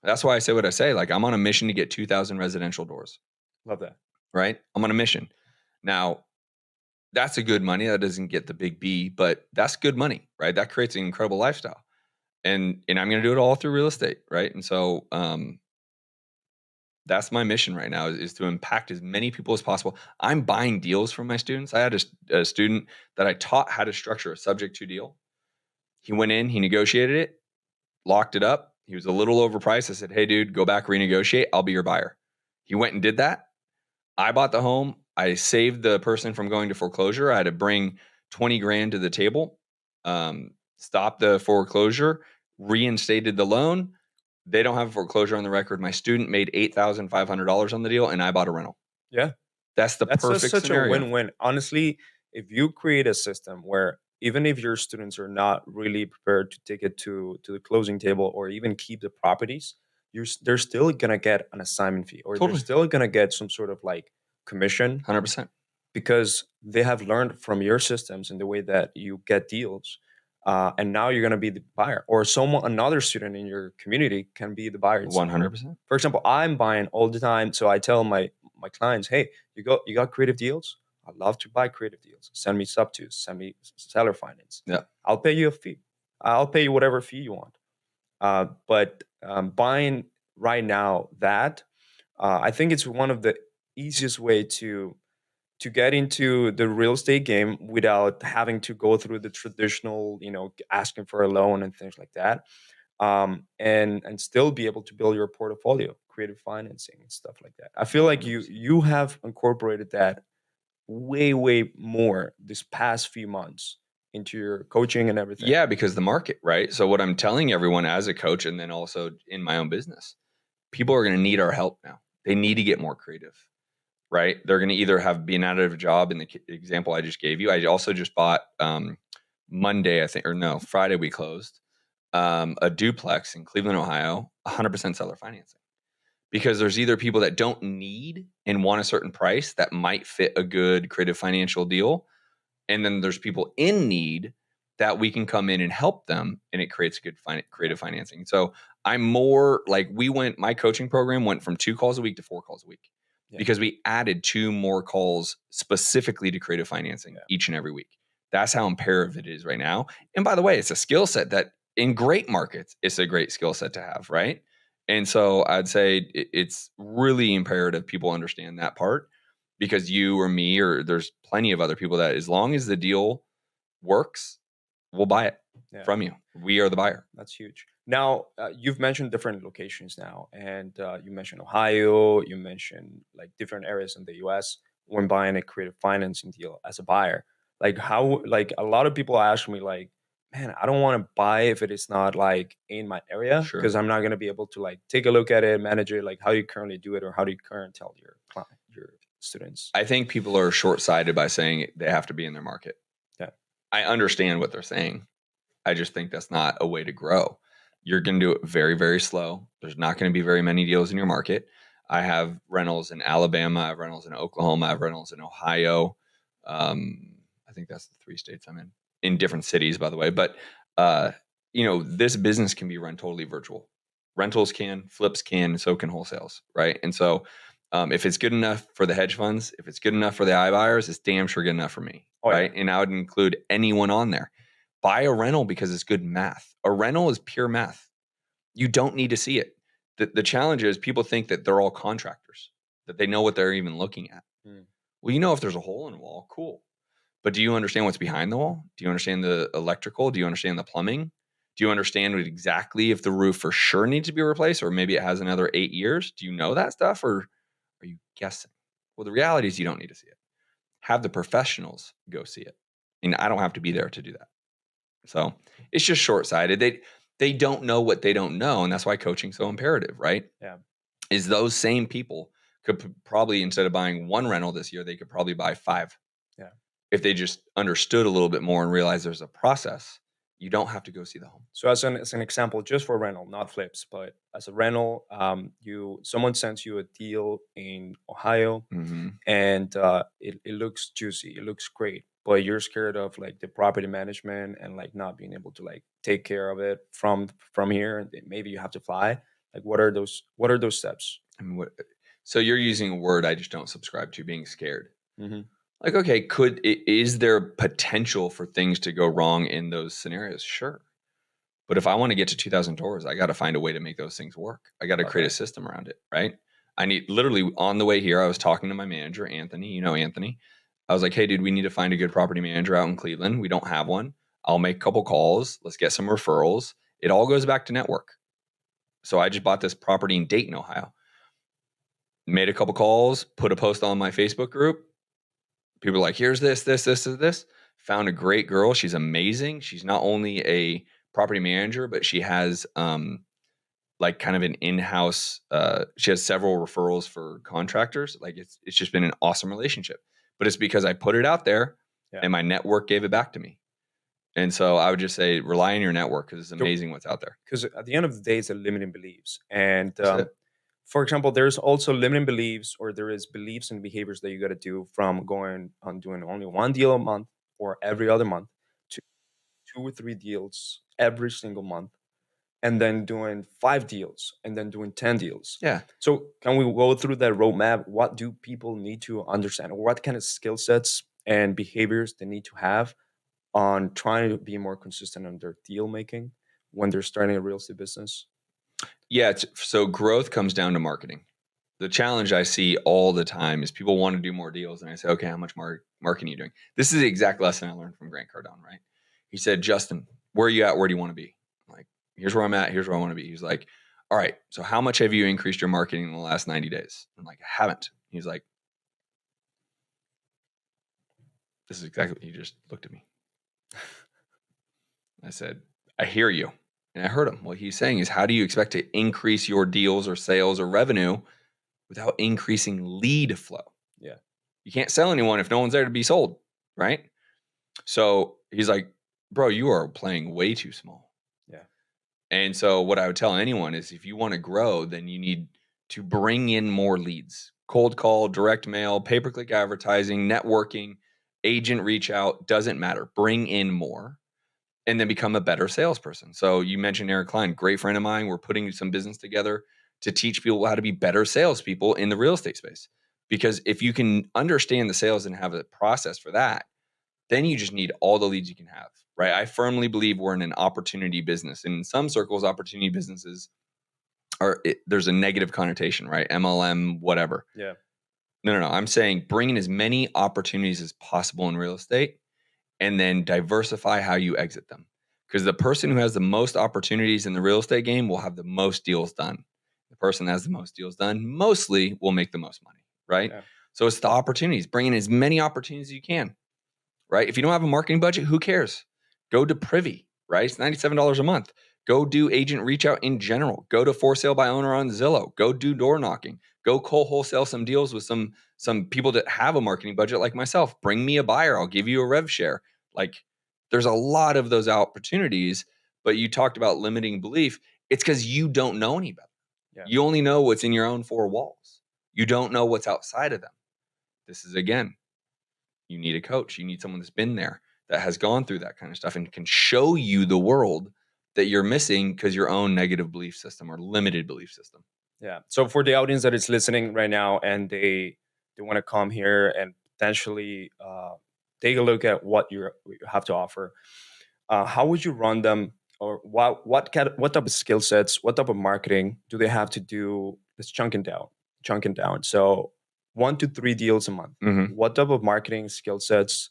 That's why I say what I say. Like, I'm on a mission to get 2,000 residential doors. Love that. Right? I'm on a mission. Now, that's a good money. That doesn't get the big B, but that's good money, right? That creates an incredible lifestyle. And I'm going to do it all through real estate, right? And so, that's my mission right now is to impact as many people as possible. I'm buying deals from my students. I had a student that I taught how to structure a subject to deal. He went in, he negotiated it, locked it up. He was a little overpriced. I said, hey, dude, go back, renegotiate. I'll be your buyer. He went and did that. I bought the home. I saved the person from going to foreclosure. I had to bring 20 grand to the table, stop the foreclosure, reinstated the loan. They don't have a foreclosure on the record. My student made $8,500 on the deal, and I bought a rental. Yeah. That's perfect such scenario. a win-win. Honestly, if you create a system where even if your students are not really prepared to take it to the closing table or even keep the properties, they're still going to get an assignment fee or they're still going to get some sort of like commission 100%. because they have learned from your systems and the way that you get deals. And now you're going to be the buyer, or another student in your community can be the buyer. 100%. For example, I'm buying all the time, so I tell my clients, "Hey, you got creative deals? I'd love to buy creative deals. Send me sub-tos, send me seller finance. Yeah, I'll pay you a fee. I'll pay you whatever fee you want." But buying right now, I think it's one of the easiest way to get into the real estate game without having to go through the traditional, asking for a loan and things like that, and still be able to build your portfolio, creative financing and stuff like that. I feel like you have incorporated that way more this past few months into your coaching and everything. Yeah, because the market, right? So what I'm telling everyone as a coach and then also in my own business, people are going to need our help now. They need to get more creative. Right? They're going to either have been out of a job in the example I just gave you. I also just bought Monday, Friday we closed a duplex in Cleveland, Ohio, 100% seller financing. Because there's either people that don't need and want a certain price that might fit a good creative financial deal. And then there's people in need that we can come in and help them, and it creates good creative financing. So I'm more like my coaching program went from 2 calls a week to 4 calls a week. Yeah. Because we added 2 more calls specifically to creative financing each and every week. That's how imperative it is right now. And by the way, it's a skill set that in great markets, it's a great skill set to have, right? And so I'd say it's really imperative people understand that part, because you or me or there's plenty of other people that as long as the deal works, we'll buy it from you. We are the buyer. That's huge. Now, you've mentioned different locations now, and you mentioned Ohio, you mentioned like different areas in the US when buying a creative financing deal as a buyer. Like a lot of people ask me like, man, I don't want to buy if it is not like in my area because I'm not going to be able to like take a look at it, manage it. Like, how do you currently do it, or how do you currently tell your students? I think people are short-sighted by saying they have to be in their market. Yeah, I understand what they're saying. I just think that's not a way to grow. You're going to do it very, very slow. There's not going to be very many deals in your market. I have rentals in Alabama. I have rentals in Oklahoma. I have rentals in Ohio. I think that's the 3 states I'm in different cities, by the way. But, this business can be run totally virtual. Rentals can, flips can, so can wholesales, right? And so if it's good enough for the hedge funds, if it's good enough for the iBuyers, it's damn sure good enough for me, right? And I would include anyone on there. Buy a rental because it's good math. A rental is pure math. You don't need to see it. The challenge is people think that they're all contractors, that they know what they're even looking at. Well, you know, if there's a hole in the wall, cool. But do you understand what's behind the wall? Do you understand the electrical? Do you understand the plumbing? Do you understand exactly if the roof for sure needs to be replaced, or maybe it has another 8 years? Do you know that stuff, or are you guessing? Well, the reality is you don't need to see it. Have the professionals go see it. And I don't have to be there to do that. So it's just short-sighted. They don't know what they don't know, and that's why coaching's so imperative, right? Yeah. Is those same people could probably, instead of buying one rental this year, they could probably buy 5. Yeah. If they just understood a little bit more and realized there's a process, you don't have to go see the home. So as an example, just for rental, not flips, but as a rental, someone sends you a deal in Ohio, and it looks juicy, it looks great, but you're scared of like the property management and like not being able to like take care of it from here, and then maybe you have to fly. Like, what are those steps? I mean, so you're using a word I just don't subscribe to, being scared. Mm-hmm. Like, okay, is there potential for things to go wrong in those scenarios? Sure. But if I want to get to 2,000 doors, I got to find a way to make those things work. I got to create a system around it, right? I need, literally on the way here, I was talking to my manager, Anthony. You know Anthony. I was like, hey, dude, we need to find a good property manager out in Cleveland. We don't have one. I'll make a couple calls. Let's get some referrals. It all goes back to network. So I just bought this property in Dayton, Ohio. Made a couple calls, put a post on my Facebook group. People are like, here's this. Found a great girl. She's amazing. She's not only a property manager, but she has like kind of an in-house, she has several referrals for contractors. Like it's just been an awesome relationship. But it's because I put it out there and my network gave it back to me. And so I would just say rely on your network, because it's amazing what's out there. Because at the end of the day, it's a limiting beliefs. And for example, there's also limiting beliefs, or there is beliefs and behaviors that you got to do, from going on doing only one deal a month or every other month to 2 or 3 deals every single month, and then doing 5 deals, and then doing 10 deals. Yeah. So can we go through that roadmap? What do people need to understand? What kind of skill sets and behaviors they need to have on trying to be more consistent on their deal making when they're starting a real estate business? Yeah. So growth comes down to marketing. The challenge I see all the time is people want to do more deals. And I say, okay, how much marketing are you doing? This is the exact lesson I learned from Grant Cardone, right? He said, Justin, where are you at? Where do you want to be? I'm like, here's where I'm at. Here's where I want to be. He's like, all right, so how much have you increased your marketing in the last 90 days? I'm like, I haven't. He's like, this is exactly what he just looked at me. I said, I hear you. And I heard him. What he's saying is, how do you expect to increase your deals or sales or revenue without increasing lead flow? Yeah. You can't sell anyone if no one's there to be sold, right? So he's like, bro, you are playing way too small. Yeah. And so what I would tell anyone is, if you want to grow, then you need to bring in more leads. Cold call, direct mail, pay-per-click advertising, networking, agent reach out, doesn't matter. Bring in more. And then become a better salesperson. So you mentioned Eric Klein, great friend of mine. We're putting some business together to teach people how to be better salespeople in the real estate space. Because if you can understand the sales and have a process for that, then you just need all the leads you can have, right? I firmly believe we're in an opportunity business. And in some circles, opportunity businesses there's a negative connotation, right? MLM, whatever. Yeah. No. I'm saying bring in as many opportunities as possible in real estate, and then diversify how you exit them. Because the person who has the most opportunities in the real estate game will have the most deals done. The person that has the most deals done mostly will make the most money, right? Yeah. So it's the opportunities. Bring in as many opportunities as you can, right? If you don't have a marketing budget, who cares? Go to Privy, right? It's $97 a month. Go do agent reach out in general. Go to for sale by owner on Zillow. Go do door knocking. Go wholesale some deals with some people that have a marketing budget like myself. Bring me a buyer. I'll give you a rev share. Like, there's a lot of those opportunities, but you talked about limiting belief. It's because you don't know any better. Yeah. You only know what's in your own 4 walls. You don't know what's outside of them. This is, again, you need a coach. You need someone that's been there, that has gone through that kind of stuff and can show you the world that you're missing because your own negative belief system or limited belief system. Yeah. So for the audience that is listening right now, and they want to come here and potentially take a look at what you have to offer, how would you run them or what type of skill sets, what type of marketing do they have to do? Let's chunk it down. So 1 to 3 deals a month. Mhm. What type of marketing skill sets,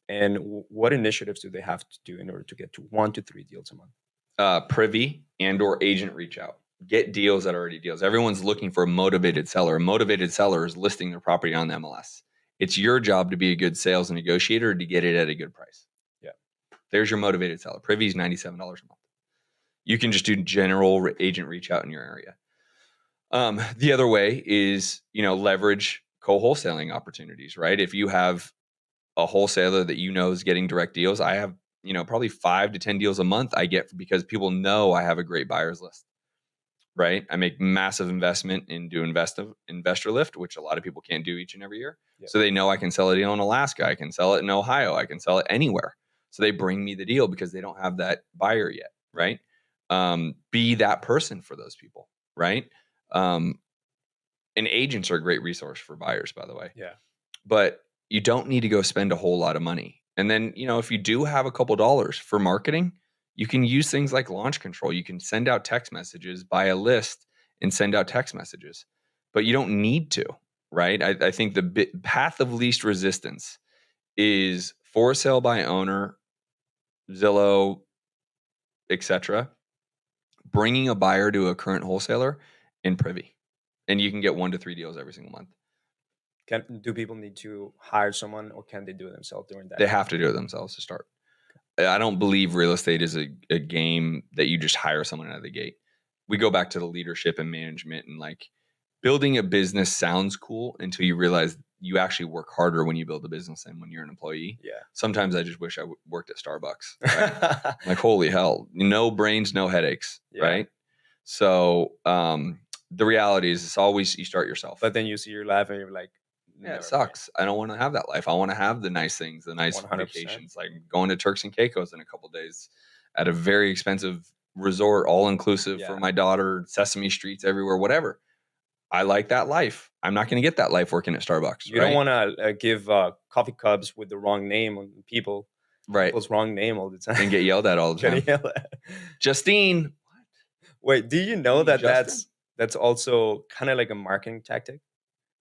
and what initiatives do they have to do in order to get to 1 to 3 deals a month? Privy and or agent reach out. Get deals that are already deals. Everyone's looking for a motivated seller. A motivated seller is listing their property on the MLS. It's your job to be a good sales negotiator to get it at a good price. Yeah. There's your motivated seller. Privy is $97 a month. You can just do general agent reach out in your area. The other way is, leverage co-wholesaling opportunities, right? If you have a wholesaler that is getting direct deals, I have, probably 5 to 10 deals a month I get because people know I have a great buyers list, right? I make massive investment into investor lift, which a lot of people can't do each and every year. Yep. So they know I can sell a deal in Alaska. I can sell it in Ohio. I can sell it anywhere. So they bring me the deal because they don't have that buyer yet, right? Be that person for those people, right? And agents are a great resource for buyers, by the way. Yeah. But you don't need to go spend a whole lot of money. And then, if you do have a couple dollars for marketing, you can use things like launch control. You can send out text messages, buy a list and send out text messages, but you don't need to, right? I think the path of least resistance is for sale by owner, Zillow, etc., bringing a buyer to a current wholesaler in Privy. And you can get 1 to 3 deals every single month. Do people need to hire someone, or can they do it themselves during that? They have to do it themselves to start. I don't believe real estate is a game that you just hire someone out of the gate. We go back to the leadership and management, and like building a business sounds cool until you realize you actually work harder when you build a business than when you're an employee. Yeah. Sometimes I just wish I worked at Starbucks. Right? Like, holy hell, no brains, no headaches. Yeah. Right. So the reality is it's always you start yourself. But then you see your life and you're like, yeah, it sucks. I don't want to have that life. I want to have the nice things, the nice 100%. Vacations, like going to Turks and Caicos in a couple of days at a very expensive resort, all inclusive for my daughter, Sesame Streets everywhere, whatever. I like that life. I'm not going to get that life working at Starbucks. You don't want to give coffee cups with the wrong name on people. Right. People's wrong name all the time. And get yelled at all the time. Justine. Wait, do you know that that's also kind of like a marketing tactic?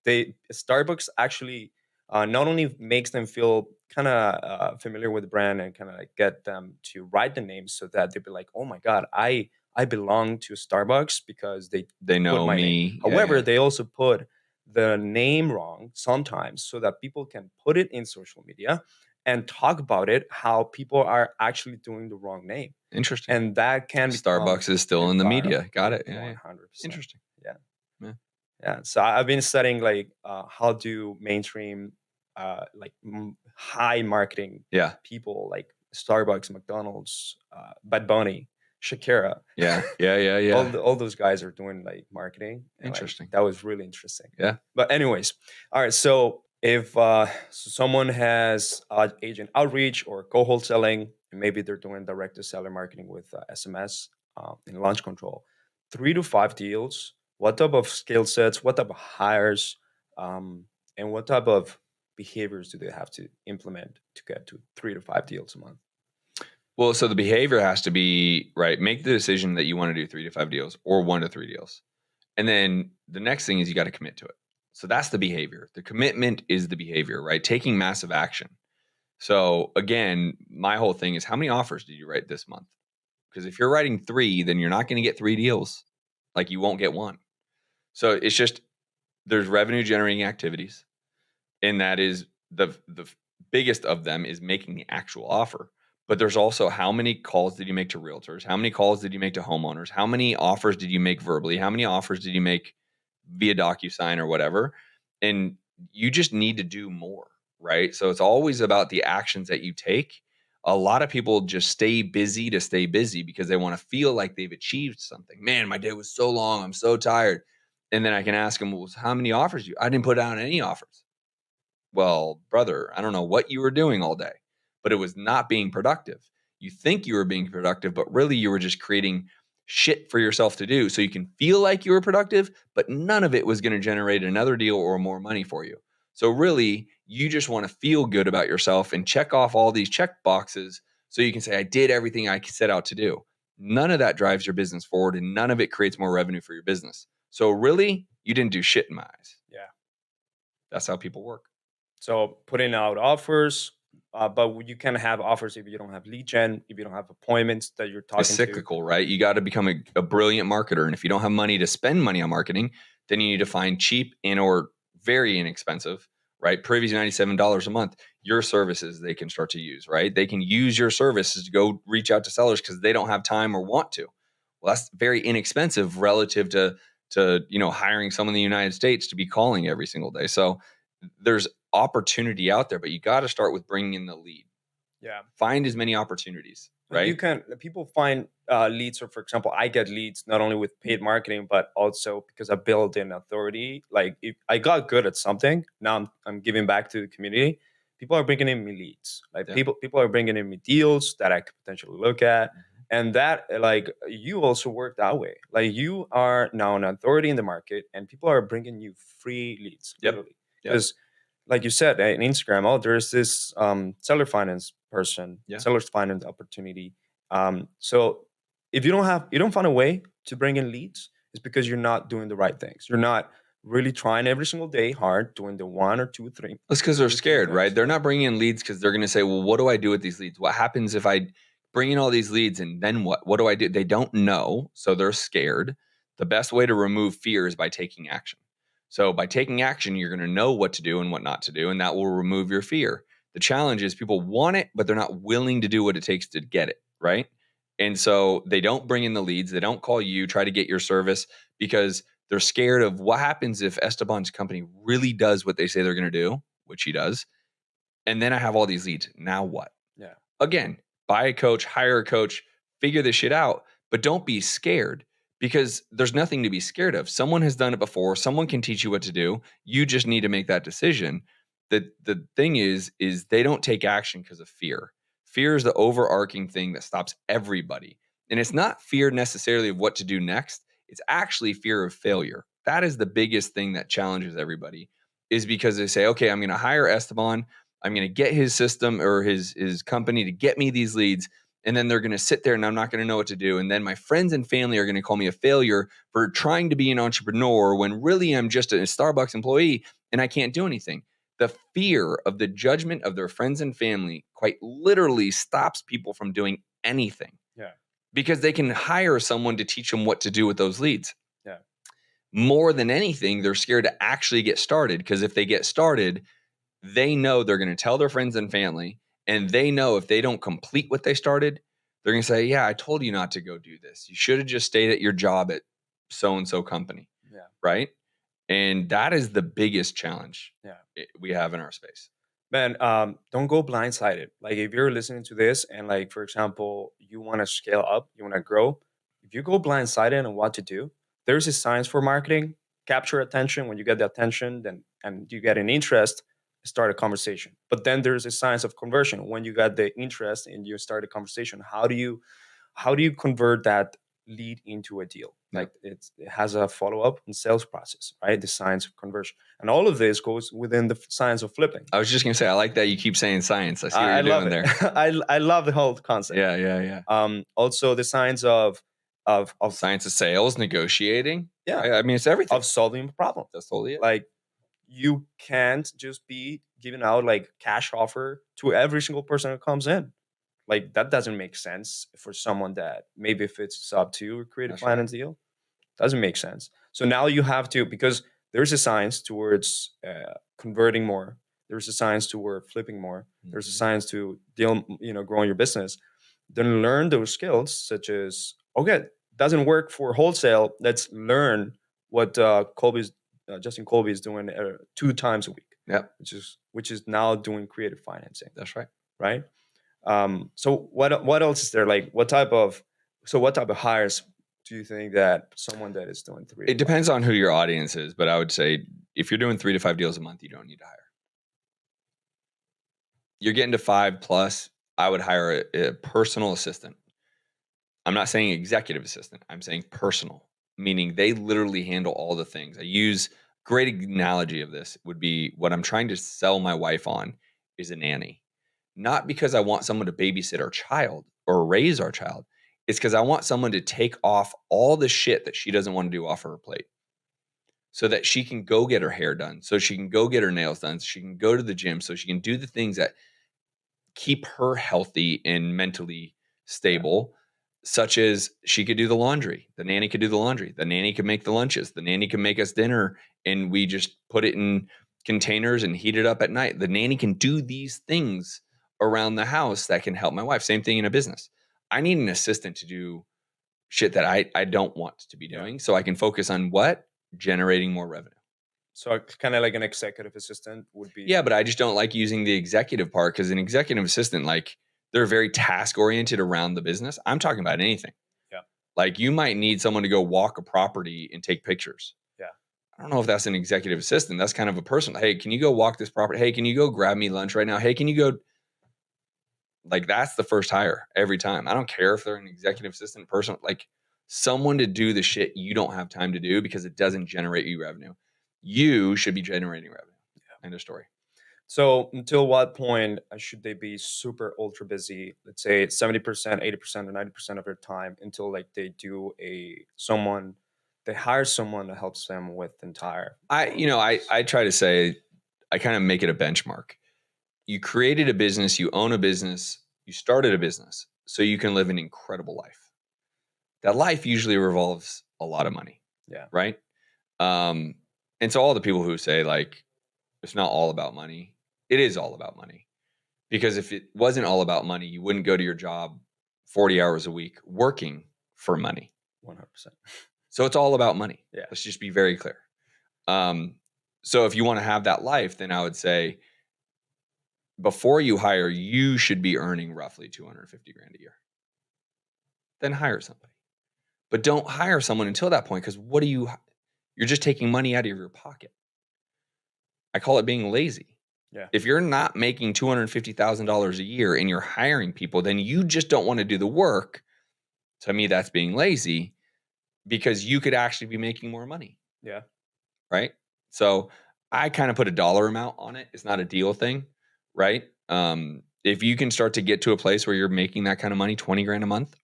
Starbucks actually not only makes them feel kind of familiar with the brand and kind of like get them to write the name so that they'll be like, oh my God, I belong to Starbucks because they know my name. However, they also put the name wrong sometimes so that people can put it in social media and talk about it, how people are actually doing the wrong name. Interesting. And that can be Starbucks is still in the media. Got it. Yeah, 100%. Interesting. Yeah. Yeah, so I've been studying like how do mainstream, like high marketing people like Starbucks, McDonald's, Bad Bunny, Shakira. Yeah. all those guys are doing like marketing. Interesting. That was really interesting. Yeah. But anyways, all right. So if someone has agent outreach or co-wholesaling, and maybe they're doing direct to seller marketing with SMS and launch control, 3 to 5 deals. What type of skill sets, what type of hires, and what type of behaviors do they have to implement to get to 3 to 5 deals a month? Well, so the behavior has to be, right, make the decision that you want to do 3 to 5 deals or 1 to 3 deals. And then the next thing is you got to commit to it. So that's the behavior. The commitment is the behavior, right? Taking massive action. So again, my whole thing is how many offers did you write this month? Because if you're writing 3, then you're not going to get 3 deals. Like you won't get 1. So it's just, there's revenue generating activities. And that is the biggest of them is making the actual offer. But there's also how many calls did you make to realtors? How many calls did you make to homeowners? How many offers did you make verbally? How many offers did you make via DocuSign or whatever? And you just need to do more, right? So it's always about the actions that you take. A lot of people just stay busy to stay busy because they want to feel like they've achieved something. Man, my day was so long. I'm so tired. And then I can ask them, well, how many offers I didn't put out any offers. Well, brother, I don't know what you were doing all day, but it was not being productive. You think you were being productive, but really you were just creating shit for yourself to do so you can feel like you were productive, but none of it was going to generate another deal or more money for you. So really, you just want to feel good about yourself and check off all these check boxes So you can say, I did everything I set out to do. None of that drives your business forward, and none of it creates more revenue for your business. So really, you didn't do shit in my eyes. Yeah. That's how people work. So putting out offers, but you can have offers if you don't have lead gen, if you don't have appointments that you're talking It's cyclical, right? You got to become a brilliant marketer. And if you don't have money to spend money on marketing, then you need to find cheap and or very inexpensive, right? Previous $97 a month, your services they can start to use, right? They can use your services to go reach out to sellers because they don't have time or want to. Well, that's very inexpensive relative to hiring someone in the United States to be calling every single day. So there's opportunity out there, but you got to start with bringing in the lead. Yeah. Find as many opportunities, right? You can, people find leads. So for example, I get leads not only with paid marketing, but also because I built an authority. Like if I got good at something, now I'm giving back to the community. People are bringing in me leads. Like people are bringing in me deals that I could potentially look at. And that, like, you also work that way. Like you are now an authority in the market and people are bringing you free leads, literally. Because like you said, in Instagram, there's this seller finance person, seller's finance opportunity. So if you don't find a way to bring in leads, it's because you're not doing the right things. You're not really trying every single day hard, doing the 1 or 2, 3. That's because they're scared, right? They're not bringing in leads because they're going to say, well, what do I do with these leads? What happens if I bring in all these leads and then what? What do I do? They don't know, so they're scared. The best way to remove fear is by taking action. So by taking action, you're going to know what to do and what not to do, and that will remove your fear. The challenge is people want it, but they're not willing to do what it takes to get it, right? And so they don't bring in the leads. They don't call you, try to get your service because they're scared of what happens if Esteban's company really does what they say they're going to do, which he does. And then I have all these leads. Now what? Yeah. Again, buy a coach, hire a coach, figure this shit out, but don't be scared. Because there's nothing to be scared of. Someone has done it before. Someone can teach you what to do. You just need to make that decision. The thing is they don't take action because of fear. Fear is the overarching thing that stops everybody. And it's not fear necessarily of what to do next. It's actually fear of failure. That is the biggest thing that challenges everybody is because they say, okay, I'm going to hire Esteban. I'm going to get his system or his company to get me these leads. And then they're going to sit there and I'm not going to know what to do. And then my friends and family are going to call me a failure for trying to be an entrepreneur when really I'm just a Starbucks employee and I can't do anything. The fear of the judgment of their friends and family quite literally stops people from doing anything. Yeah. Because they can hire someone to teach them what to do with those leads. Yeah. More than anything, they're scared to actually get started because if they get started, they know they're going to tell their friends and family. And they know if they don't complete what they started, they're going to say, yeah, I told you not to go do this. You should have just stayed at your job at so-and-so company. Yeah. Right. And that is the biggest challenge we have in our space. Man, don't go blindsided. Like if you're listening to this and like, for example, you want to scale up, you want to grow. If you go blindsided on what to do, there's a science for marketing. Capture attention. When you get the attention, then and you get an interest, start a conversation. But then there's a science of conversion. When you got the interest and you start a conversation, how do you convert that lead into a deal? Like it has a follow-up and sales process, right? The science of conversion. And all of this goes within the science of flipping. I was just going to say, I like that you keep saying science. I see what you're doing there. I love the whole concept. Yeah. Also the science of science of sales, negotiating. Yeah. I mean, it's everything. Of solving a problem. That's totally it. Like you can't just be giving out like cash offer to every single person that comes in. Like that doesn't make sense for someone that maybe fits sub to or creative finance deal. Doesn't make sense. So now you have to, because there's a science towards converting more. There's a science toward flipping more. There's a science to growing your business. Then learn those skills, such as, okay, doesn't work for wholesale. Let's learn what Justin Colby is doing 2 times a week. Yeah, which is now doing creative financing. That's right. Right. So what else is there? Like what type of hires do you think that someone that is doing 3? It depends on who your audience is, but I would say if you're doing 3 to 5 deals a month, you don't need to hire. You're getting to 5 plus, I would hire a personal assistant. I'm not saying executive assistant. I'm saying personal, meaning they literally handle all the things. I use great analogy of this would be what I'm trying to sell my wife on is a nanny. not because I want someone to babysit our child or raise our child. It's because I want someone to take off all the shit that she doesn't want to do off her plate so that she can go get her hair done, so she can go get her nails done, so she can go to the gym, so she can do the things that keep her healthy and mentally stable, such as she could do the laundry. The nanny could do the laundry. The nanny could make the lunches. The nanny can make us dinner, and we just put it in containers and heat it up at night. The nanny can do these things around the house that can help my wife. Same thing in a business. I need an assistant to do shit that I don't want to be doing, so I can focus on what? Generating more revenue. So kind of like an executive assistant would be. Yeah, but I just don't like using the executive part, because an executive assistant, like, they're very task oriented around the business. I'm talking about anything. Yeah. Like, you might need someone to go walk a property and take pictures. Yeah. I don't know if that's an executive assistant. That's kind of a person. Hey, can you go walk this property? Hey, can you go grab me lunch right now? Hey, can you go? Like, that's the first hire every time. I don't care if they're an executive assistant person, like someone to do the shit you don't have time to do because it doesn't generate you revenue. You should be generating revenue. Yeah. End of story. So until what point should they be super ultra busy? Let's say 70%, 80%, or 90% of their time until like they hire someone that helps them with the entire. I try to say, I kind of make it a benchmark. You created a business, you own a business, you started a business so you can live an incredible life. That life usually revolves a lot of money. Yeah. Right. And so all the people who say like, it's not all about money, it is all about money. Because if it wasn't all about money, you wouldn't go to your job 40 hours a week working for money. 100%. So it's all about money. Yeah. Let's just be very clear. So if you want to have that life, then I would say before you hire, you should be earning roughly 250 grand a year. Then hire somebody. But don't hire someone until that point, because you're just taking money out of your pocket. I call it being lazy. Yeah. If you're not making $250,000 a year and you're hiring people, then you just don't want to do the work. To me, that's being lazy, because you could actually be making more money. Yeah. Right. So I kind of put a dollar amount on it. It's not a deal thing. Right. If you can start to get to a place where you're making that kind of money, 20 grand a month,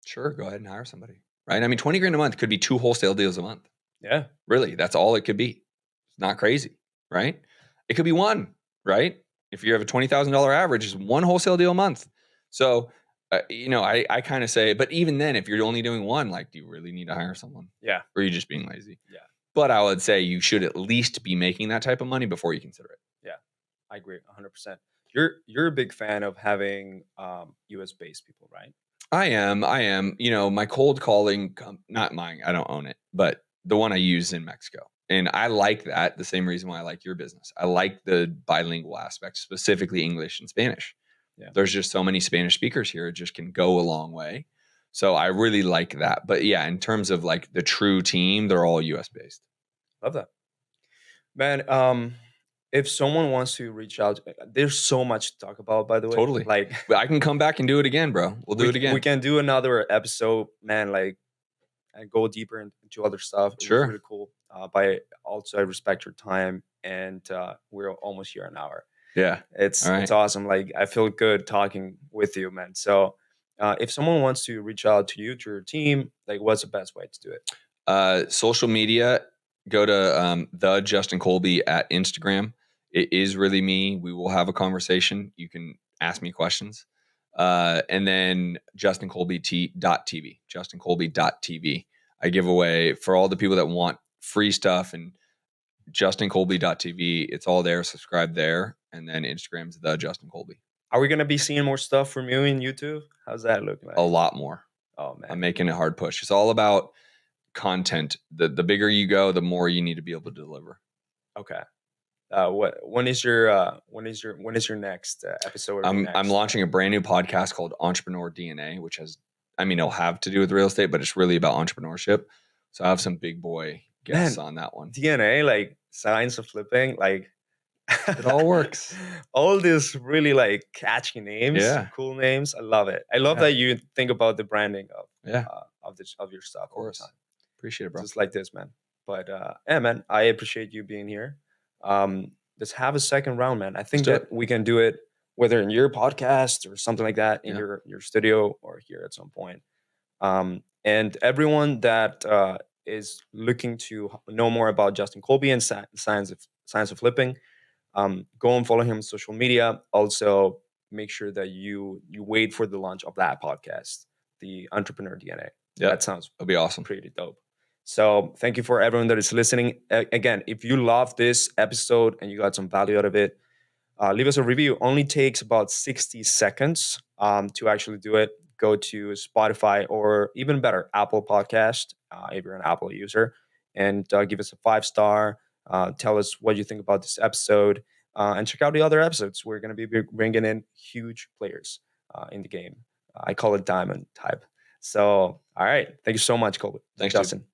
sure, go ahead and hire somebody. Right. I mean, 20 grand a month could be 2 wholesale deals a month. Yeah. Really. That's all it could be. It's not crazy. Right. It could be 1, right? If you have a $20,000 average, it's 1 wholesale deal a month. So, I kind of say, but even then, if you're only doing 1, like, do you really need to hire someone? Yeah. Or are you just being lazy? Yeah. But I would say you should at least be making that type of money before you consider it. Yeah. I agree 100%. You're a big fan of having US based people, right? I am. My cold calling, not mine, I don't own it, but the one I use in Mexico. And I like that. The same reason why I like your business. I like the bilingual aspect, specifically English and Spanish. Yeah. There's just so many Spanish speakers here. It just can go a long way. So I really like that. But yeah, in terms of like the true team, they're all US based. Love that. Man, if someone wants to reach out, there's so much to talk about, by the way. Totally. Like, but I can come back and do it again, bro. We'll do it again. We can do another episode, man, like, and go deeper into other stuff. It Sure. was really cool. But I respect your time, and we're almost here an hour. Yeah. It's awesome. Like, I feel good talking with you, man. So if someone wants to reach out to you, to your team, like, what's the best way to do it? Social media, go to the Justin Colby at Instagram. It is really me. We will have a conversation. You can ask me questions. And then justincolby.tv, justincolby.tv. I give away for all the people that want free stuff, and justincolby.tv. It's all there. Subscribe there. And then Instagram's the Justin Colby. Are we going to be seeing more stuff from you in YouTube? How's that looking like? A lot more. Oh, man. I'm making a hard push. It's all about content. The bigger you go, the more you need to be able to deliver. Okay. When is your next episode? I'm launching a brand new podcast called Entrepreneur DNA, which it'll have to do with real estate, but it's really about entrepreneurship. So I have some big boy guests on that one. DNA, like science of flipping, like it all works. All these really like catchy names, cool names. I love it. I love that you think about the branding of your stuff. Of course. Appreciate it, bro. Just like this, man. But man, I appreciate you being here. let's have a second round, man. I think do that we can do it whether in your podcast or something like that, in Yeah. your studio or here at some point. And everyone that is looking to know more about Justin Colby and science of flipping, go and follow him on social media. Also, make sure that you wait for the launch of that podcast, the Entrepreneur DNA. Yeah, That sounds it'll be awesome. pretty dope. So thank you for everyone that is listening. Again, if you love this episode and you got some value out of it, leave us a review. Only takes about 60 seconds to actually do it. Go to Spotify or even better, Apple Podcast, if you're an Apple user, and give us a 5-star. Tell us what you think about this episode, and check out the other episodes. We're going to be bringing in huge players in the game. I call it diamond type. So, all right. Thank you so much, Colby. Thanks, dude. Justin.